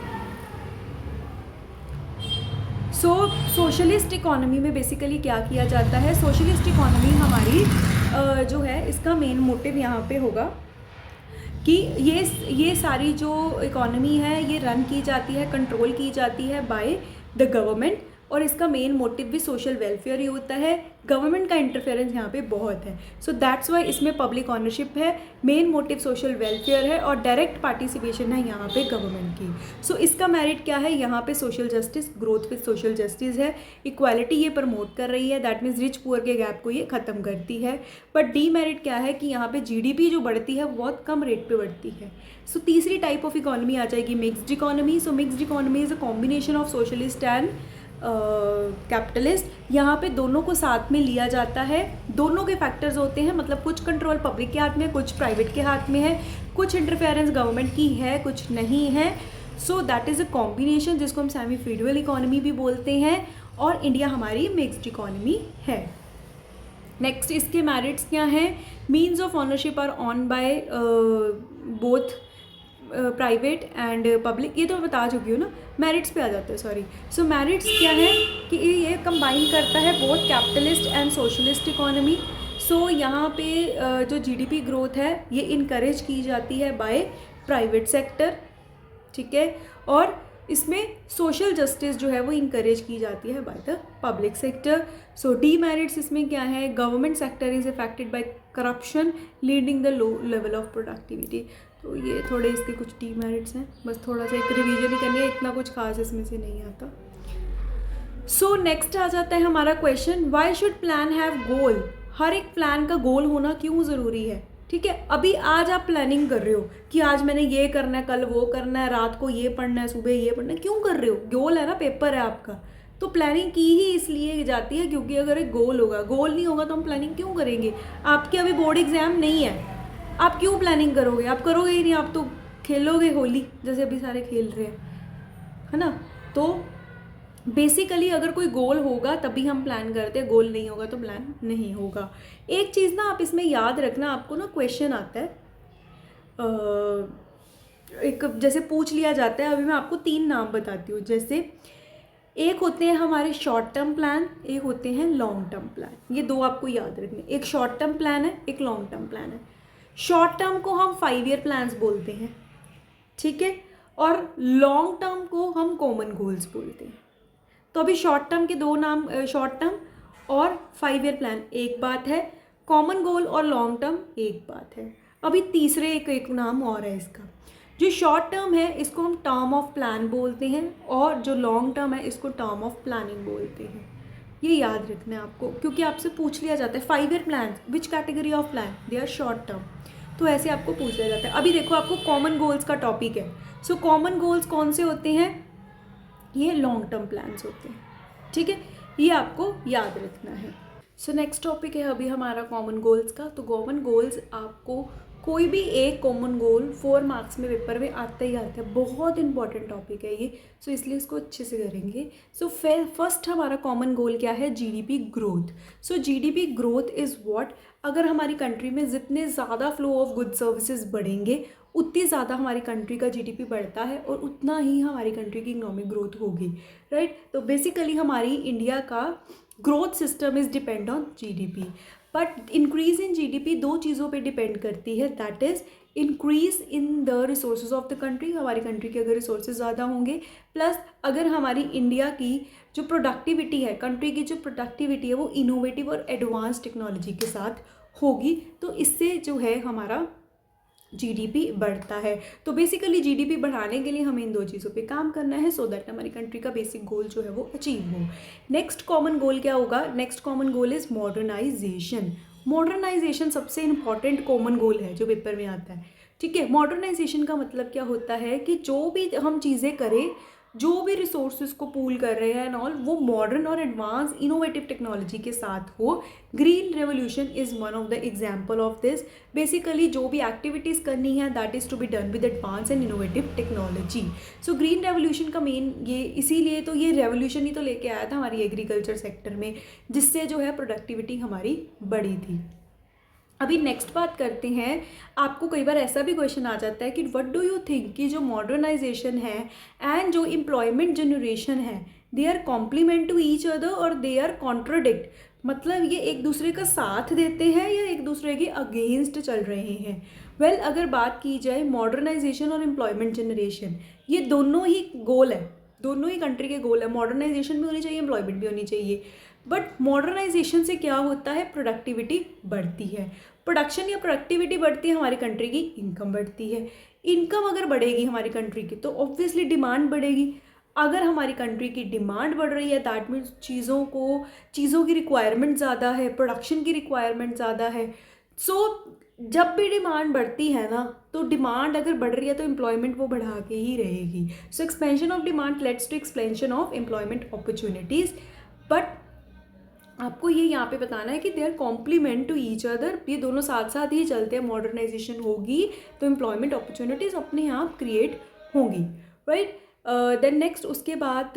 सोशलिस्ट इकोनॉमी में बेसिकली क्या किया जाता है? सोशलिस्ट इकोनॉमी हमारी जो है, इसका मेन मोटिव यहाँ पे होगा कि ये सारी जो इकोनॉमी है ये रन की जाती है, कंट्रोल की जाती है बाय द गवर्नमेंट, और इसका मेन मोटिव भी सोशल वेलफेयर ही होता है। गवर्नमेंट का इंटरफेरेंस यहाँ पे बहुत है, सो दैट्स वाई इसमें पब्लिक ऑनरशिप है, मेन मोटिव सोशल वेलफेयर है और डायरेक्ट पार्टिसिपेशन है यहाँ पे गवर्नमेंट की। सो इसका मेरिट क्या है? यहाँ पे social justice, growth with social justice है, इक्वालिटी ये प्रमोट कर रही है, दैट मीन्स रिच पुअर के गैप को ये ख़त्म करती है। बट डी मेरिट क्या है कि यहाँ पे जीडीपी जो बढ़ती है बहुत कम रेट पे बढ़ती है। सो तीसरी टाइप ऑफ इकोनॉमी आ जाएगी mixed economy. So mixed economy is a combination of socialist and capitalist. यहाँ पे दोनों को साथ में लिया जाता है, दोनों के फैक्टर्स होते हैं, मतलब कुछ कंट्रोल पब्लिक के हाथ में, कुछ प्राइवेट के हाथ में है, कुछ इंटरफेरेंस गवर्नमेंट की है, कुछ नहीं है। So that is a combination जिसको हम सेमी फेडरल इकोनॉमी भी बोलते हैं, और इंडिया हमारी मिक्स्ड इकोनॉमी है। नेक्स्ट इसके मेरिट्स क्या हैं? Means of ownership are on by both private and public, ये तो मैं बता चुकी हूँ ना। मेरिट्स पे आ जाते हैं, सॉरी। सो मेरिट्स क्या है कि ये कंबाइन करता है both capitalist and socialist economy. So यहाँ पे जो जीडीपी ग्रोथ है ये इनकरेज की जाती है बाय प्राइवेट सेक्टर, ठीक है। और इसमें सोशल जस्टिस जो है वो इंकरेज की जाती है by the public sector. So demerits इसमें क्या है, government sector is affected by corruption leading the low level of productivity. तो ये थोड़े इसके कुछ डीमेरिट्स हैं, बस थोड़ा सा एक रिवीजन ही करनी है, इतना कुछ खास इसमें से नहीं आता। सो नेक्स्ट आ जाता है हमारा question, why should plan have goal. हर एक प्लान का गोल होना क्यों ज़रूरी है, ठीक है। अभी आज आप प्लानिंग कर रहे हो कि आज मैंने ये करना है, कल वो करना है, रात को ये पढ़ना है, सुबह ये पढ़ना है, क्यों कर रहे हो, गोल है ना, पेपर है आपका। तो प्लानिंग की ही इसलिए जाती है क्योंकि अगर एक गोल होगा, गोल नहीं होगा तो हम प्लानिंग क्यों करेंगे। आपके अभी बोर्ड एग्जाम नहीं है, आप क्यों प्लानिंग करोगे, आप करोगे ही नहीं, आप तो खेलोगे होली जैसे अभी सारे खेल रहे हैं, है ना। तो बेसिकली अगर कोई गोल होगा तभी हम प्लान करते हैं, गोल नहीं होगा तो प्लान नहीं होगा। एक चीज़ ना आप इसमें याद रखना, आपको ना क्वेश्चन आता है, एक जैसे पूछ लिया जाता है, अभी मैं आपको 3 नाम बताती हूँ। जैसे एक होते हैं हमारे शॉर्ट टर्म प्लान, एक होते हैं लॉन्ग टर्म प्लान। ये 2 आपको याद रखने, एक शॉर्ट टर्म प्लान है, एक लॉन्ग टर्म प्लान है। शॉर्ट टर्म को हम 5 ईयर प्लान्स बोलते हैं, ठीक है, और लॉन्ग टर्म को हम कॉमन गोल्स बोलते हैं। तो अभी शॉर्ट टर्म के 2 नाम, शॉर्ट टर्म और 5 ईयर प्लान एक बात है, कॉमन गोल और लॉन्ग टर्म एक बात है। अभी तीसरे एक नाम और है इसका। जो शॉर्ट टर्म है इसको हम टर्म ऑफ प्लान बोलते हैं, और जो लॉन्ग टर्म है इसको टर्म ऑफ प्लानिंग बोलते हैं। ये याद रखना है आपको, क्योंकि आपसे पूछ लिया जाता है 5 year plan which category of plan, they are short term. तो ऐसे आपको पूछ लिया जाता है। अभी देखो आपको कॉमन गोल्स का टॉपिक है। सो कॉमन गोल्स कौन से होते हैं, ये लॉन्ग टर्म प्लान्स होते हैं, ठीक है, ये आपको याद रखना है। सो नेक्स्ट टॉपिक है अभी हमारा कॉमन गोल्स का। तो कॉमन गोल्स आपको कोई भी एक कॉमन गोल 4 मार्क्स में पेपर में आता ही आता है, बहुत इंपॉर्टेंट टॉपिक है ये। सो इसलिए इसको अच्छे से करेंगे। सो फर्स्ट हमारा कॉमन गोल क्या है, GDP growth. So GDP growth is what, अगर हमारी कंट्री में जितने ज़्यादा फ्लो ऑफ गुड सर्विसेज बढ़ेंगे उतनी ज़्यादा हमारी कंट्री का जीडीपी बढ़ता है और उतना ही हमारी कंट्री की इकोनॉमिक ग्रोथ होगी, राइट। तो बेसिकली हमारी इंडिया का growth system is depend on GDP. But increase in GDP 2 चीज़ों पे डिपेंड करती है, that is increase in the resources of the country. हमारी कंट्री के अगर रिसोर्सेज ज़्यादा होंगे, प्लस अगर हमारी इंडिया की जो प्रोडक्टिविटी है, कंट्री की जो प्रोडक्टिविटी है वो इनोवेटिव और एडवांस टेक्नोलॉजी के साथ होगी, तो इससे जो है हमारा जीडीपी बढ़ता है। तो बेसिकली जीडीपी बढ़ाने के लिए हमें इन 2 चीज़ों पे काम करना है, सो दैट हमारी कंट्री का बेसिक गोल जो है वो अचीव हो। नेक्स्ट कॉमन गोल क्या होगा, next common goal is modernization. Modernization सबसे इंपॉर्टेंट कॉमन गोल है जो पेपर में आता है, ठीक है। मॉडर्नाइजेशन का मतलब क्या होता है कि जो भी हम चीज़ें करें, जो भी रिसोर्सेज को पूल कर रहे हैं एंड ऑल, वो मॉडर्न और एडवांस इनोवेटिव टेक्नोलॉजी के साथ हो। Green revolution is one of the example of this. Basically जो भी एक्टिविटीज़ करनी है that is to be done with advance and innovative technology. So green revolution का मेन ये इसीलिए तो ये रेवोल्यूशन ही तो लेके आया था हमारी एग्रीकल्चर सेक्टर में, जिससे जो है प्रोडक्टिविटी हमारी बढ़ी थी। अभी नेक्स्ट बात करते हैं, आपको कई बार ऐसा भी क्वेश्चन आ जाता है कि व्हाट डू यू थिंक कि जो मॉडर्नाइजेशन है एंड जो एम्प्लॉयमेंट जनरेशन है, they are complement to each other और दे आर कॉन्ट्राडिक्ट, मतलब ये एक दूसरे का साथ देते हैं या एक दूसरे के अगेंस्ट चल रहे हैं। वेल अगर बात की जाए मॉडर्नाइजेशन और एम्प्लॉयमेंट जनरेशन, ये दोनों ही गोल है, दोनों ही कंट्री के गोल है। मॉडर्नाइजेशन भी होनी चाहिए, एम्प्लॉयमेंट भी होनी चाहिए। बट मॉडर्नाइजेशन से क्या होता है, प्रोडक्टिविटी बढ़ती है। प्रोडक्शन या प्रोडक्टिविटी बढ़ती है, हमारी कंट्री की इनकम बढ़ती है। इनकम अगर बढ़ेगी हमारी कंट्री की तो ऑब्वियसली डिमांड बढ़ेगी। अगर हमारी कंट्री की डिमांड बढ़ रही है दैट मीन्स चीज़ों की रिक्वायरमेंट ज़्यादा है, प्रोडक्शन की रिक्वायरमेंट ज़्यादा है। सो जब भी डिमांड बढ़ती है ना, तो डिमांड अगर बढ़ रही है तो एम्प्लॉयमेंट वो बढ़ा के ही रहेगी। So expansion of demand leads to expansion of employment opportunities. But आपको ये यहाँ पे बताना है कि they are complement to each other, ये दोनों साथ साथ ही चलते हैं। मॉडर्नाइजेशन होगी तो एम्प्लॉयमेंट अपॉर्चुनिटीज़ अपने आप क्रिएट होंगी, राइट। देन नेक्स्ट उसके बाद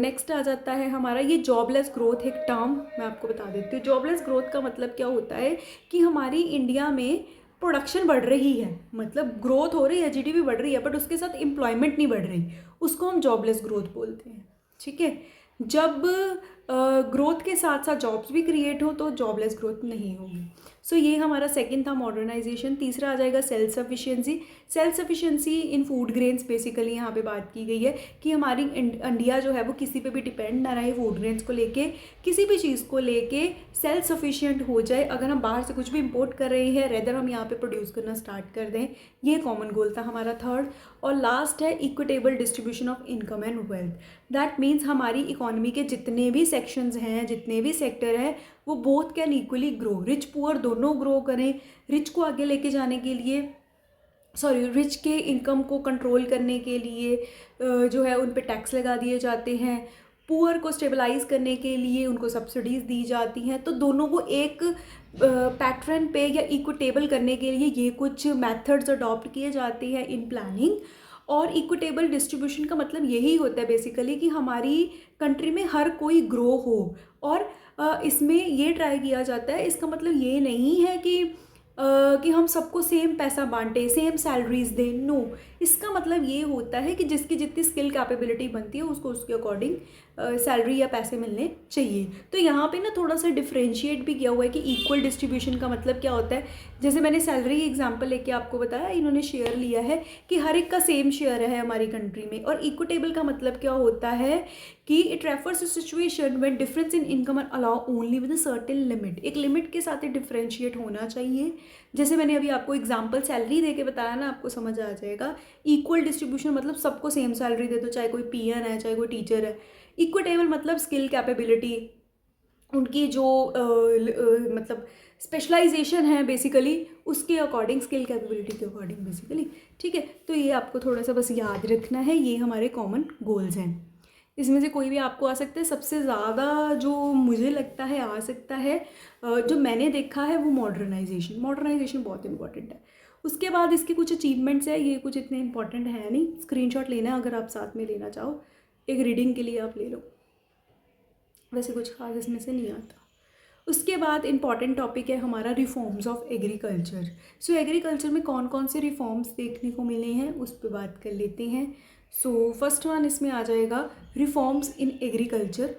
नेक्स्ट आ जाता है हमारा ये जॉबलेस ग्रोथ। एक टर्म मैं आपको बता देती हूँ। जॉबलेस ग्रोथ का मतलब क्या होता है कि हमारी इंडिया में प्रोडक्शन बढ़ रही है, मतलब ग्रोथ हो रही है, जीडीपी बढ़ रही है, बट उसके साथ एम्प्लॉयमेंट नहीं बढ़ रही, उसको हम जॉबलेस ग्रोथ बोलते हैं, ठीक है। जब ग्रोथ के साथ साथ जॉब्स भी क्रिएट हो तो जॉबलेस ग्रोथ नहीं होगी। सो ये हमारा सेकंड था मॉडर्नाइजेशन। तीसरा आ जाएगा सेल्फ सफिशिएंसी। सेल्फ सफिशिएंसी इन फूड ग्रेन्स बेसिकली यहाँ पे बात की गई है कि हमारी इंडिया जो है वो किसी पे भी डिपेंड ना रहे फूड ग्रेन्स को लेके, किसी भी चीज़ को लेके सेल्फ सफिशिएंट हो जाए। अगर हम बाहर से कुछ भी इंपोर्ट कर रहे हैं रेदर हम यहाँ पे प्रोड्यूस करना स्टार्ट कर दें, ये कॉमन गोल था हमारा थर्ड। और लास्ट है equitable distribution of income and wealth. That means हमारी इकोनॉमी के जितने भी सेक्शंस हैं, जितने भी सेक्टर हैं, वो both can equally grow, rich poor दोनों ग्रो करें। रिच को आगे लेके जाने के लिए, रिच के इनकम को कंट्रोल करने के लिए जो है उन पे टैक्स लगा दिए जाते हैं। पुअर को स्टेबलाइज करने के लिए उनको सब्सिडीज़ दी जाती हैं। तो दोनों को एक पैटर्न पे या इक्विटेबल करने के लिए ये कुछ मेथड्स अडॉप्ट किए जाते हैं इन प्लानिंग। और इक्विटेबल डिस्ट्रीब्यूशन का मतलब यही होता है बेसिकली कि हमारी कंट्री में हर कोई ग्रो हो। और इसमें ये ट्राई किया जाता है, इसका मतलब ये नहीं है कि हम सबको सेम पैसा बांटें, सेम सैलरीज दें। नो, इसका मतलब ये होता है कि जिसकी जितनी स्किल कैपेबिलिटी बनती है उसको उसके अकॉर्डिंग सैलरी या पैसे मिलने चाहिए। तो यहाँ पे ना थोड़ा सा डिफ्रेंशिएट भी किया हुआ है कि इक्वल डिस्ट्रीब्यूशन का मतलब क्या होता है। जैसे मैंने सैलरी एग्जांपल लेके आपको बताया, इन्होंने शेयर लिया है कि हर एक का सेम शेयर है हमारी कंट्री में। और इक्विटेबल का मतलब क्या होता है कि it refers to situation when difference in income are allow only with a certain limit. एक लिमिट के साथ ही डिफ्रेंशिएट होना चाहिए। जैसे मैंने अभी आपको एग्जांपल सैलरी दे के बताया ना, आपको समझ आ जाएगा। इक्वल डिस्ट्रीब्यूशन मतलब सबको सेम सैलरी दे दो, चाहे कोई पीएन है चाहे कोई टीचर है। इक्विटेबल मतलब स्किल कैपेबिलिटी, उनकी जो मतलब स्पेशलाइजेशन है बेसिकली उसके अकॉर्डिंग, स्किल कैपेबिलिटी के अकॉर्डिंग बेसिकली। ठीक है, तो ये आपको थोड़ा सा बस याद रखना है। ये हमारे कॉमन गोल्स हैं। इसमें से कोई भी आपको आ सकता है। सबसे ज़्यादा जो मुझे लगता है आ सकता है, जो मैंने देखा है, वो मॉडर्नाइजेशन। मॉडर्नाइजेशन बहुत इंपॉर्टेंट है। उसके बाद इसके कुछ अचीवमेंट्स है, ये कुछ इतने इंपॉर्टेंट है नहीं। स्क्रीनशॉट लेना है अगर आप साथ में लेना चाहो, एक रीडिंग के लिए आप ले लो, वैसे कुछ खास इसमें से नहीं आता। उसके बाद इंपॉर्टेंट टॉपिक है हमारा reforms of agriculture. So agriculture में कौन कौन से रिफॉर्म्स देखने को मिले हैं उस पर बात कर लेते हैं। सो फर्स्ट वन इसमें आ जाएगा रिफॉर्म्स इन एग्रीकल्चर।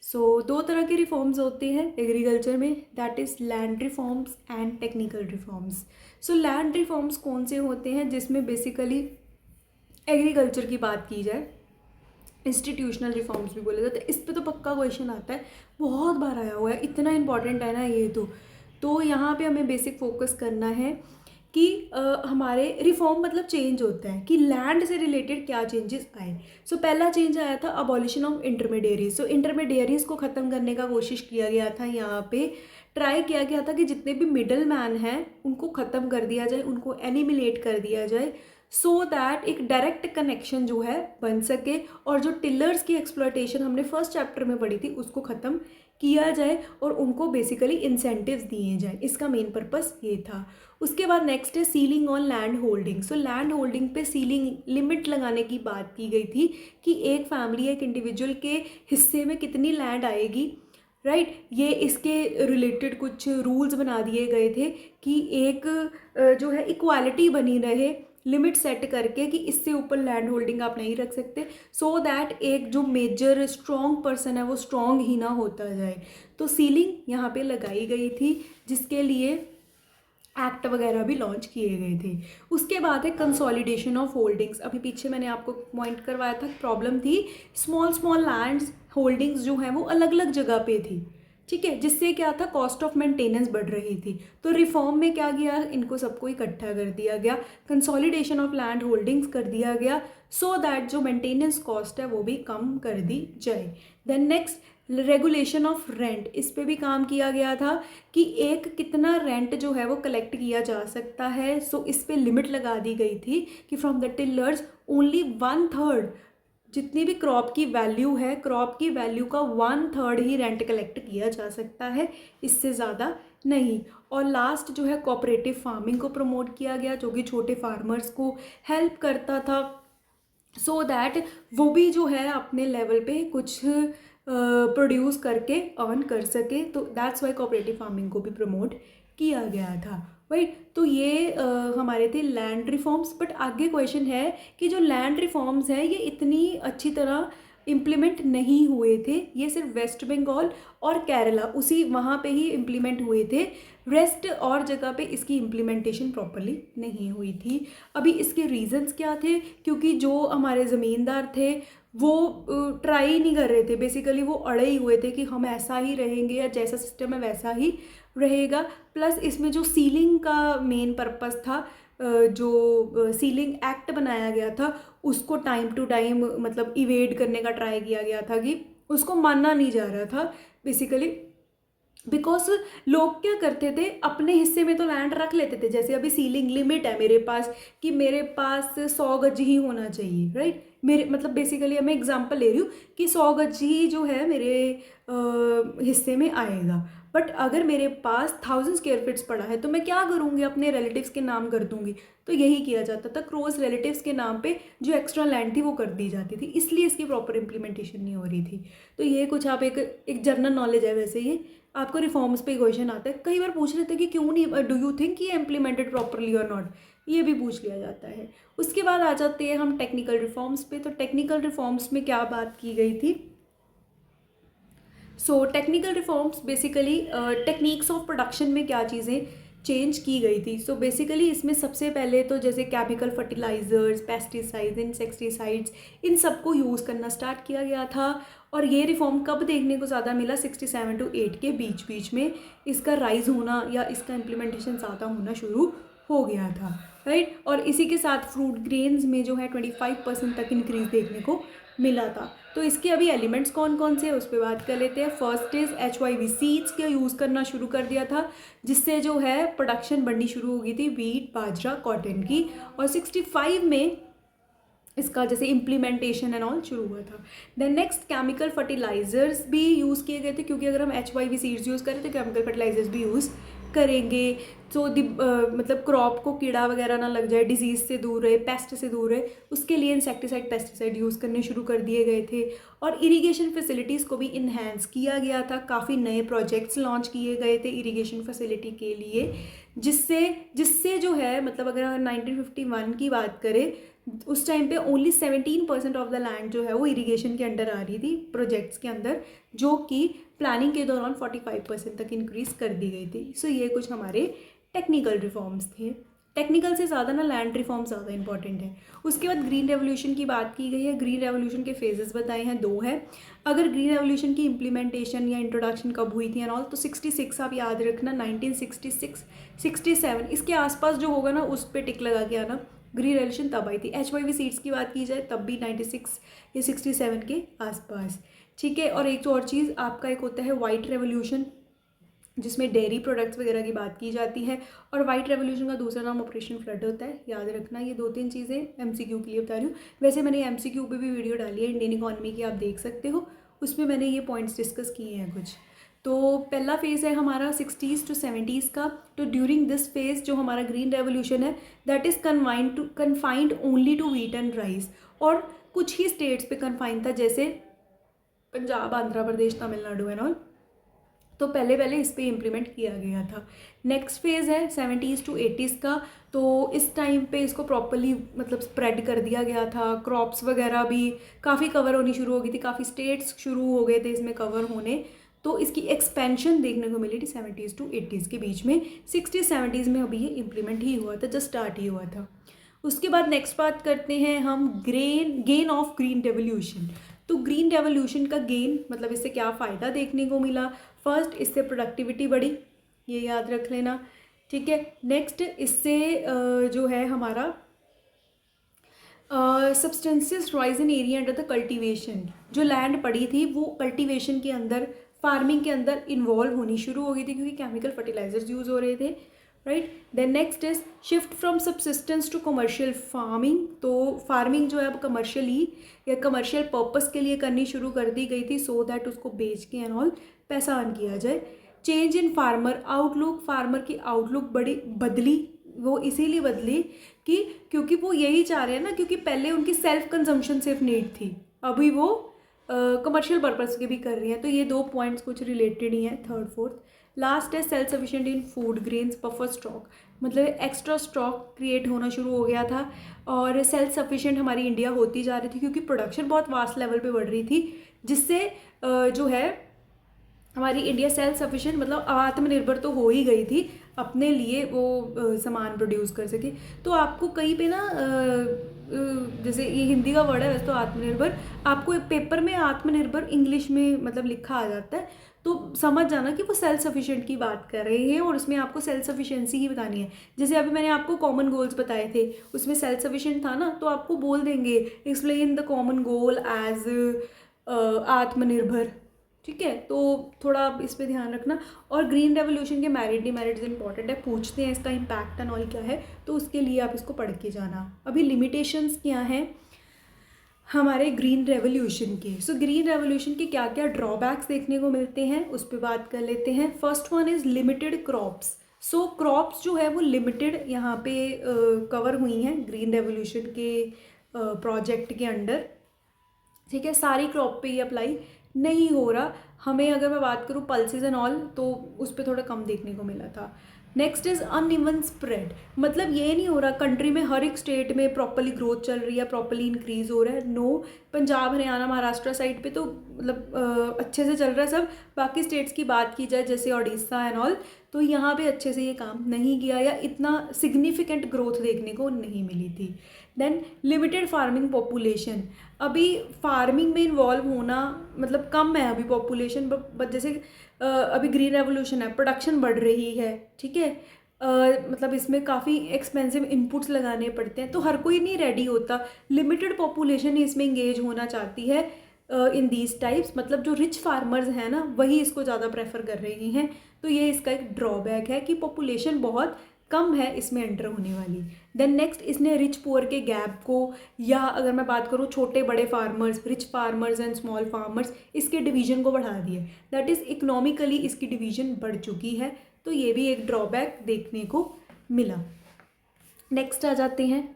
सो दो तरह के रिफॉर्म्स होते हैं एग्रीकल्चर में, that is land reforms and technical reforms. So land reforms कौन से होते हैं, जिसमें बेसिकली एग्रीकल्चर की बात की जाए। इंस्टीट्यूशनल रिफॉर्म्स भी बोले जाते हैं। इस पे तो पक्का क्वेश्चन आता है, बहुत बार आया हुआ है, इतना इंपॉर्टेंट है ना ये तो यहाँ पे हमें बेसिक फोकस करना है कि हमारे रिफॉर्म मतलब चेंज होता है कि लैंड से रिलेटेड क्या चेंजेस आए। सो पहला चेंज आया था abolition of intermediaries. So intermediaries को ख़त्म करने का कोशिश किया गया था। यहाँ पे ट्राई किया गया था कि जितने भी मिडल मैन हैं उनको ख़त्म कर दिया जाए, उनको एलिमिनेट कर दिया जाए, सो दैट एक डायरेक्ट कनेक्शन जो है बन सके। और जो टिलर्स की एक्सप्लॉयटेशन हमने फर्स्ट चैप्टर में पढ़ी थी उसको ख़त्म किया जाए और उनको बेसिकली इंसेंटिव्स दिए जाए। इसका मेन पर्पस ये था। उसके बाद नेक्स्ट है ceiling on land holding. So land holding पे सीलिंग लिमिट लगाने की बात की गई थी कि एक फैमिली, एक इंडिविजुअल के हिस्से में कितनी लैंड आएगी, राइट। ये इसके रिलेटेड कुछ रूल्स बना दिए गए थे कि एक जो है इक्वालिटी बनी रहे, लिमिट सेट करके कि इससे ऊपर लैंड होल्डिंग आप नहीं रख सकते, सो दैट एक जो मेजर स्ट्रॉन्ग पर्सन है वो स्ट्रॉन्ग ही ना होता जाए। तो सीलिंग यहाँ पे लगाई गई थी, जिसके लिए एक्ट वगैरह भी लॉन्च किए गए थे। उसके बाद है कंसोलिडेशन ऑफ होल्डिंग्स। अभी पीछे मैंने आपको पॉइंट करवाया था, प्रॉब्लम थी स्मॉल लैंड्स होल्डिंग्स जो हैं वो अलग अलग जगह पे थी, ठीक है, जिससे क्या था कॉस्ट ऑफ मेंटेनेंस बढ़ रही थी। तो रिफॉर्म में क्या किया, इनको सबको इकट्ठा कर दिया गया, कंसोलिडेशन ऑफ लैंड होल्डिंग्स कर दिया गया, सो दैट जो मेंटेनेंस कॉस्ट है वो भी कम कर दी जाए। Then next regulation of rent, इस पे भी काम किया गया था कि एक कितना रेंट जो है वो कलेक्ट किया जा सकता है। सो इस पे लिमिट लगा दी गई थी कि फ्रॉम द टिलर्स ओनली 1/3 जितनी भी क्रॉप की वैल्यू है, क्रॉप की वैल्यू का 1/3 ही रेंट कलेक्ट किया जा सकता है, इससे ज़्यादा नहीं। और लास्ट जो है कोऑपरेटिव फार्मिंग को प्रमोट किया गया, जो कि छोटे फार्मर्स को हेल्प करता था, सो दैट वो भी जो है अपने लेवल पे कुछ प्रोड्यूस करके अर्न कर सके। तो दैट्स वाई कोऑपरेटिव फार्मिंग को भी प्रमोट किया गया था, राइट। तो ये हमारे थे लैंड रिफॉर्म्स। बट आगे क्वेश्चन है कि जो लैंड रिफॉर्म्स हैं ये इतनी अच्छी तरह इम्प्लीमेंट नहीं हुए थे। ये सिर्फ वेस्ट बंगाल और केरला उसी वहाँ पे ही इम्प्लीमेंट हुए थे, रेस्ट और जगह पे इसकी इम्प्लीमेंटेशन प्रॉपरली नहीं हुई थी। अभी इसके रीजंस क्या थे, क्योंकि जो हमारे ज़मींदार थे वो ट्राई नहीं कर रहे थे, बेसिकली वो अड़े ही हुए थे कि हम ऐसा ही रहेंगे या जैसा सिस्टम है वैसा ही रहेगा। प्लस इसमें जो सीलिंग का मेन पर्पस था, जो सीलिंग एक्ट बनाया गया था उसको टाइम टू टाइम मतलब इवेड करने का ट्राई किया गया था कि उसको मानना नहीं जा रहा था बेसिकली। बिकॉज लोग क्या करते थे, अपने हिस्से में तो लैंड रख लेते थे, जैसे अभी सीलिंग लिमिट है मेरे पास कि मेरे पास 100 गज ही होना चाहिए, राइट। मेरे मतलब बेसिकली मैं एग्जांपल ले रही हूँ कि 100 गज ही जो है मेरे हिस्से में आएगा। बट अगर मेरे पास 1000 स्क्वायर फीट्स पड़ा है तो मैं क्या करूँगी, अपने रिलेटिव्स के नाम कर दूंगी। तो यही किया जाता था, क्लोज रिलेटिव्स के नाम पे जो एक्स्ट्रा लैंड थी वो कर दी जाती थी, इसलिए इसकी प्रॉपर इम्प्लीमेंटेशन नहीं हो रही थी। तो ये कुछ आप एक जनरल नॉलेज है। वैसे ये आपको रिफॉर्म्स पे क्वेश्चन आता है, कई बार पूछ लेते हैं कि क्यों नहीं, डू यू थिंक ये इम्प्लीमेंटेड प्रॉपरली और नॉट, ये भी पूछ लिया जाता है। उसके बाद आ जाते हैं हम टेक्निकल रिफॉर्म्स पे। तो टेक्निकल रिफॉर्म्स में क्या बात की गई थी। So technical reforms basically techniques of production में क्या चीज़ें चेंज की गई थी। सो बेसिकली इसमें सबसे पहले तो जैसे केमिकल फर्टिलाइजर्स, पेस्टिसाइड्स, इंसेक्टिसाइड्स, इन सबको यूज़ करना स्टार्ट किया गया था। और ये रिफॉर्म कब देखने को ज़्यादा मिला, 67 to 8 के बीच बीच में इसका राइज होना या इसका इम्प्लीमेंटेशन ज़्यादा होना शुरू हो गया था, राइट। और इसी के साथ फ्रूट ग्रेन्स में जो है 25% तक इंक्रीज देखने को मिला था। तो इसके अभी एलिमेंट्स कौन कौन से हैं उस पर बात कर लेते हैं। फर्स्ट इज HYV सीड्स का यूज़ करना शुरू कर दिया था, जिससे जो है प्रोडक्शन बढ़नी शुरू हो गई थी वीट, बाजरा, कॉटन की। और 65 में इसका जैसे इम्प्लीमेंटेशन एंड ऑल शुरू हुआ था। देन नेक्स्ट केमिकल फर्टिलाइजर्स भी यूज़ किए गए थे, क्योंकि अगर हम HYV सीड्स यूज़ करें तो केमिकल फर्टिलाइजर्स भी यूज़ करेंगे। तो मतलब क्रॉप को कीड़ा वगैरह ना लग जाए, डिजीज़ से दूर रहे, पेस्ट से दूर रहे, उसके लिए इंसेक्टिसाइड, पेस्टिसाइड यूज़ करने शुरू कर दिए गए थे। और इरिगेशन फैसिलिटीज़ को भी इन्हेंस किया गया था, काफ़ी नए प्रोजेक्ट्स लॉन्च किए गए थे इरिगेशन फैसिलिटी के लिए, जिससे जो है मतलब अगर 1951 की बात करें उस टाइम पे ओनली 17% ऑफ द लैंड जो है वो इरिगेशन के अंडर आ रही थी प्रोजेक्ट्स के अंदर, जो कि प्लानिंग के दौरान 45% तक इंक्रीज़ कर दी गई थी। सो ये कुछ हमारे टेक्निकल रिफॉर्म्स थे। टेक्निकल से ज़्यादा ना लैंड रिफॉर्म ज़्यादा इंपॉर्टेंट है। उसके बाद ग्रीन रेवोल्यूशन की बात की गई है। ग्रीन रेवोल्यूशन के फेजेस बताए हैं, 2 है। अगर ग्रीन रेवोल्यूशन की इम्प्लीमेंटेशन या इंट्रोडक्शन कब हुई थी एंड ऑल, तो 66 आप याद रखना, 1966 67 इसके आसपास जो होगा ना उस पर टिक लगा के आना, ग्रीन रेवोल्यूशन तब आई थी। HYV सीड्स की बात की जाए तब भी 96 या 67 के आसपास, ठीक है। और एक तो और चीज़ आपका एक होता है वाइट रेवोल्यूशन, जिसमें डेयरी प्रोडक्ट्स वगैरह की बात की जाती है। और वाइट रेवोल्यूशन का दूसरा नाम ऑपरेशन फ्लड होता है, याद रखना। ये 2-3 चीज़ें MCQ के लिए बता रही हूँ। वैसे मैंने MCQ पे भी वीडियो डाली है इंडियन इकोनॉमी की, आप देख सकते हो, उसमें मैंने ये पॉइंट्स डिस्कस किए हैं कुछ। तो पहला फेज़ है हमारा 60s to 70s का। तो ड्यूरिंग दिस फेज़ जो हमारा ग्रीन रेवोल्यूशन है that is confined only to wheat and rice, और कुछ ही स्टेट्स पे कन्फाइंड था, जैसे पंजाब, आंध्र प्रदेश, तमिलनाडु एंड ऑल। तो पहले इस पे इम्प्लीमेंट किया गया था। नेक्स्ट फेज़ है 70s to 80s का। तो इस टाइम पे इसको प्रॉपरली मतलब स्प्रेड कर दिया गया था, क्रॉप्स वगैरह भी काफ़ी कवर होनी शुरू हो गई थी, काफ़ी स्टेट्स शुरू हो गए थे इसमें कवर होने। तो इसकी एक्सपेंशन देखने को मिली थी 70s to 80s के बीच में। 60s 70s में अभी ये इम्प्लीमेंट ही हुआ था, जस्ट स्टार्ट ही हुआ था। उसके बाद नेक्स्ट बात करते हैं हम गेन ऑफ ग्रीन रेवोल्यूशन। तो ग्रीन रेवोल्यूशन का गेन मतलब इससे क्या फ़ायदा देखने को मिला। फर्स्ट, इससे प्रोडक्टिविटी बढ़ी, ये याद रख लेना, ठीक है। नेक्स्ट, इससे जो है हमारा substances rise in area under the cultivation, जो लैंड पड़ी थी वो कल्टीवेशन के अंदर, फार्मिंग के अंदर इन्वॉल्व होनी शुरू हो गई थी, क्योंकि केमिकल फर्टिलाइजर्स यूज़ हो रहे थे, right. Then next is shift from subsistence to commercial farming. तो फार्मिंग जो है अब कमर्शियली या कमर्शियल पर्पस के लिए करनी शुरू कर दी गई थी, सो दैट उसको बेच के एंड ऑल पैसा अर्न किया जाए। Change in farmer outlook, farmer की आउटलुक बदली, वो इसीलिए बदली कि क्योंकि वो यही चाह रहे हैं ना, क्योंकि पहले उनकी सेल्फ कंजम्पशन सिर्फ नीड थी, अभी वो कमर्शियल पर्पस के भी कर रही हैं। तो ये 2 पॉइंट्स कुछ रिलेटेड ही हैं, थर्ड फोर्थ। लास्ट है सेल्फ सफिशिएंट इन फूड ग्रेन्स बफर स्टॉक, मतलब एक्स्ट्रा स्टॉक क्रिएट होना शुरू हो गया था और सेल्फ सफिशिएंट हमारी इंडिया होती जा रही थी क्योंकि प्रोडक्शन बहुत वास्ट लेवल पे बढ़ रही थी, जिससे जो है हमारी इंडिया सेल्फ सफिशिएंट मतलब आत्मनिर्भर तो हो ही गई थी, अपने लिए वो सामान प्रोड्यूस कर सके। तो आपको कहीं पे ना जैसे ये हिंदी का वर्ड है वैसे तो आत्मनिर्भर, आपको पेपर में आत्मनिर्भर इंग्लिश में मतलब लिखा आ जाता है, तो समझ जाना कि वो सेल्फ सफिशिएंट की बात कर रहे हैं और उसमें आपको सेल्फ सफिशिएंसी ही बतानी है। जैसे अभी मैंने आपको कॉमन गोल्स बताए थे, उसमें सेल्फ सफिशिएंट था ना, तो आपको बोल देंगे explain the common goal as atmanirbhar. ठीक है, तो थोड़ा इस पे ध्यान रखना। और ग्रीन रेवोल्यूशन के मेरिट डिमेरिट्स इंपॉर्टेंट है, पूछते हैं इसका इम्पैक्ट एंड ऑल क्या है, तो उसके लिए आप इसको पढ़ के जाना। अभी लिमिटेशंस क्या हैं हमारे ग्रीन रेवोल्यूशन के। सो ग्रीन रेवोल्यूशन के क्या क्या ड्रॉबैक्स देखने को मिलते हैं उस पर बात कर लेते हैं। First one is limited crops. So crops जो है वो लिमिटेड यहाँ पे कवर हुई हैं ग्रीन रेवोल्यूशन के प्रोजेक्ट के अंडर। ठीक है, सारी क्रॉप पे ये अप्लाई नहीं हो रहा। हमें अगर मैं बात करूँ पल्सेस एंड ऑल तो उस पर थोड़ा कम देखने को मिला था। नेक्स्ट इज़ अनइवन स्प्रेड, मतलब ये नहीं हो रहा कंट्री में हर एक स्टेट में प्रॉपरली ग्रोथ चल रही है, प्रॉपरली इंक्रीज हो रहा है। नो, पंजाब हरियाणा महाराष्ट्र साइड पे तो मतलब अच्छे से चल रहा है सब। बाकी स्टेट्स की बात की जाए जैसे उड़ीसा एंड ऑल, तो यहाँ पे अच्छे से ये काम नहीं किया या इतना सिग्निफिकेंट ग्रोथ देखने को नहीं मिली थी। देन लिमिटेड फार्मिंग पॉपुलेशन, अभी फार्मिंग में इन्वॉल्व होना मतलब कम है अभी पॉपुलेशन, बट जैसे अभी ग्रीन रेवोल्यूशन है, प्रोडक्शन बढ़ रही है। ठीक है, मतलब इसमें काफ़ी एक्सपेंसिव इनपुट्स लगाने पड़ते हैं, तो हर कोई नहीं रेडी होता। लिमिटेड पॉपुलेशन ही इसमें इंगेज होना चाहती है इन दीज टाइप्स, मतलब जो रिच फार्मर्स हैं ना वही इसको ज़्यादा प्रेफर कर रहे हैं। तो ये इसका एक ड्रॉबैक है कि पॉपुलेशन बहुत कम है इसमें एंटर होने वाली। देन नेक्स्ट, इसने रिच पुअर के गैप को, या अगर मैं बात करूँ छोटे बड़े farmers, rich farmers and small farmers, इसके डिवीजन को बढ़ा दिया। दैट इज़ इकोनॉमिकली इसकी डिवीजन बढ़ चुकी है, तो ये भी एक ड्रॉबैक देखने को मिला। नेक्स्ट आ जाते हैं।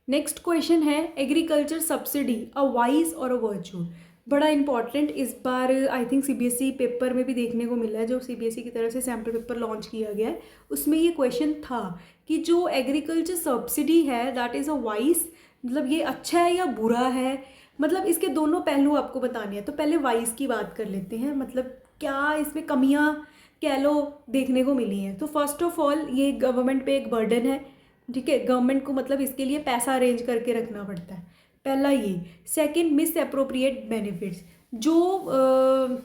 नेक्स्ट क्वेश्चन है एग्रीकल्चर सब्सिडी अ वाइज और अ वर्च्यू। बड़ा इंपॉर्टेंट, इस बार आई थिंक सीबीएसई पेपर में भी देखने को मिला है, जो सीबीएसई की तरफ से सैम्पल पेपर लॉन्च किया गया है उसमें ये क्वेश्चन था कि जो एग्रीकल्चर सब्सिडी है दैट इज़ अ वाइज, मतलब ये अच्छा है या बुरा है, मतलब इसके दोनों पहलू आपको बताने हैं। तो पहले वाइज की बात कर लेते हैं, मतलब क्या इसमें कमियां कह लो देखने को मिली हैं। तो फर्स्ट ऑफ ऑल ये गवर्नमेंट पे एक बर्डन है। ठीक है, गवर्नमेंट को मतलब इसके लिए पैसा अरेंज करके रखना पड़ता है, पहला ये। सेकंड, मिस अप्रोप्रिएट बेनिफिट्स, जो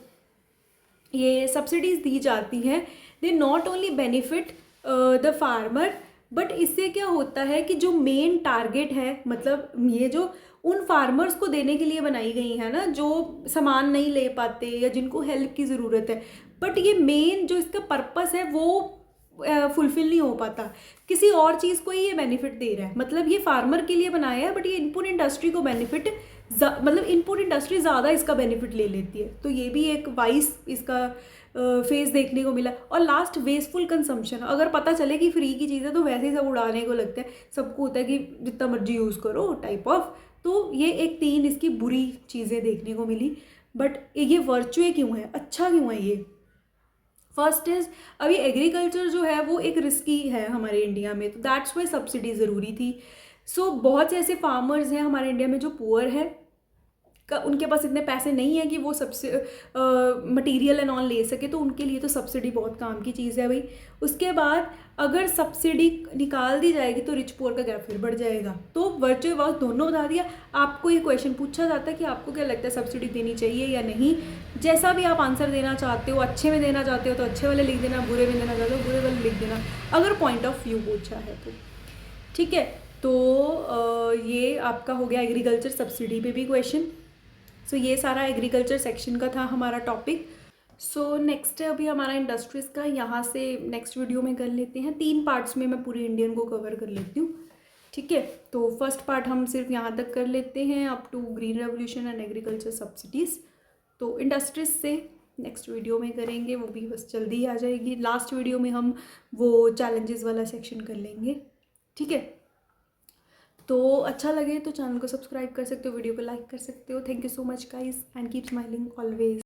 ये सब्सिडीज़ दी जाती हैं they not only benefit the farmer, but इससे क्या होता है कि जो मेन टारगेट है, मतलब ये जो उन फार्मर्स को देने के लिए बनाई गई है ना, जो सामान नहीं ले पाते या जिनको हेल्प की ज़रूरत है, बट ये मेन जो इसका पर्पस है वो फुलफिल नहीं हो पाता, किसी और चीज़ को ही ये बेनिफिट दे रहा है। मतलब ये फार्मर के लिए बनाया है बट ये इनपुट इंडस्ट्री को बेनिफिट, मतलब इनपुट इंडस्ट्री ज़्यादा इसका बेनिफिट ले लेती है। तो ये भी एक वाइस इसका फेस देखने को मिला। और लास्ट, वेस्टफुल कंजम्पशन, अगर पता चले कि फ्री की चीज़ है तो वैसे ही सब उड़ाने को लगता है, सबको होता है कि जितना मर्जी यूज़ करो टाइप ऑफ। तो ये एक 3 इसकी बुरी चीज़ें देखने को मिली। बट ये वर्चुअल क्यों है, अच्छा क्यों है ये? फर्स्ट इज़, अभी एग्रीकल्चर जो है वो एक रिस्की है हमारे इंडिया में, तो दैट्स वाई सब्सिडी ज़रूरी थी। सो बहुत से ऐसे फार्मर्स हैं हमारे इंडिया में जो पुअर है, उनके पास इतने पैसे नहीं है कि वो सबसे मटेरियल एंड ऑल ले सके, तो उनके लिए तो सब्सिडी बहुत काम की चीज़ है भाई। उसके बाद अगर सब्सिडी निकाल दी जाएगी तो रिच पुअर का गैप फिर बढ़ जाएगा। तो वर्चुअल वर्क दोनों बता दिया। आपको ये क्वेश्चन पूछा जाता है कि आपको क्या लगता है सब्सिडी देनी चाहिए या नहीं, जैसा भी आप आंसर देना चाहते हो, अच्छे में देना चाहते हो तो अच्छे वाले लिख देना, बुरे में देना चाहते हो बुरे वाले लिख देना, अगर पॉइंट ऑफ व्यू पूछा है तो। ठीक है, तो ये आपका हो गया एग्रीकल्चर सब्सिडी पे भी क्वेश्चन। सो ये सारा एग्रीकल्चर सेक्शन का था हमारा टॉपिक। सो नेक्स्ट है अभी हमारा इंडस्ट्रीज़ का, यहाँ से नेक्स्ट वीडियो में कर लेते हैं। 3 पार्ट्स में मैं पूरी इंडियन को कवर कर लेती हूँ। ठीक है, तो फर्स्ट पार्ट हम सिर्फ यहाँ तक कर लेते हैं up to green revolution and agriculture subsidies. तो इंडस्ट्रीज से नेक्स्ट वीडियो में करेंगे, वो भी बस जल्दी ही आ जाएगी। लास्ट वीडियो में हम वो चैलेंजेस वाला सेक्शन कर लेंगे। ठीक है, तो अच्छा लगे तो चैनल को सब्सक्राइब कर सकते हो, वीडियो को लाइक कर सकते हो। Thank you so much guys and keep smiling always.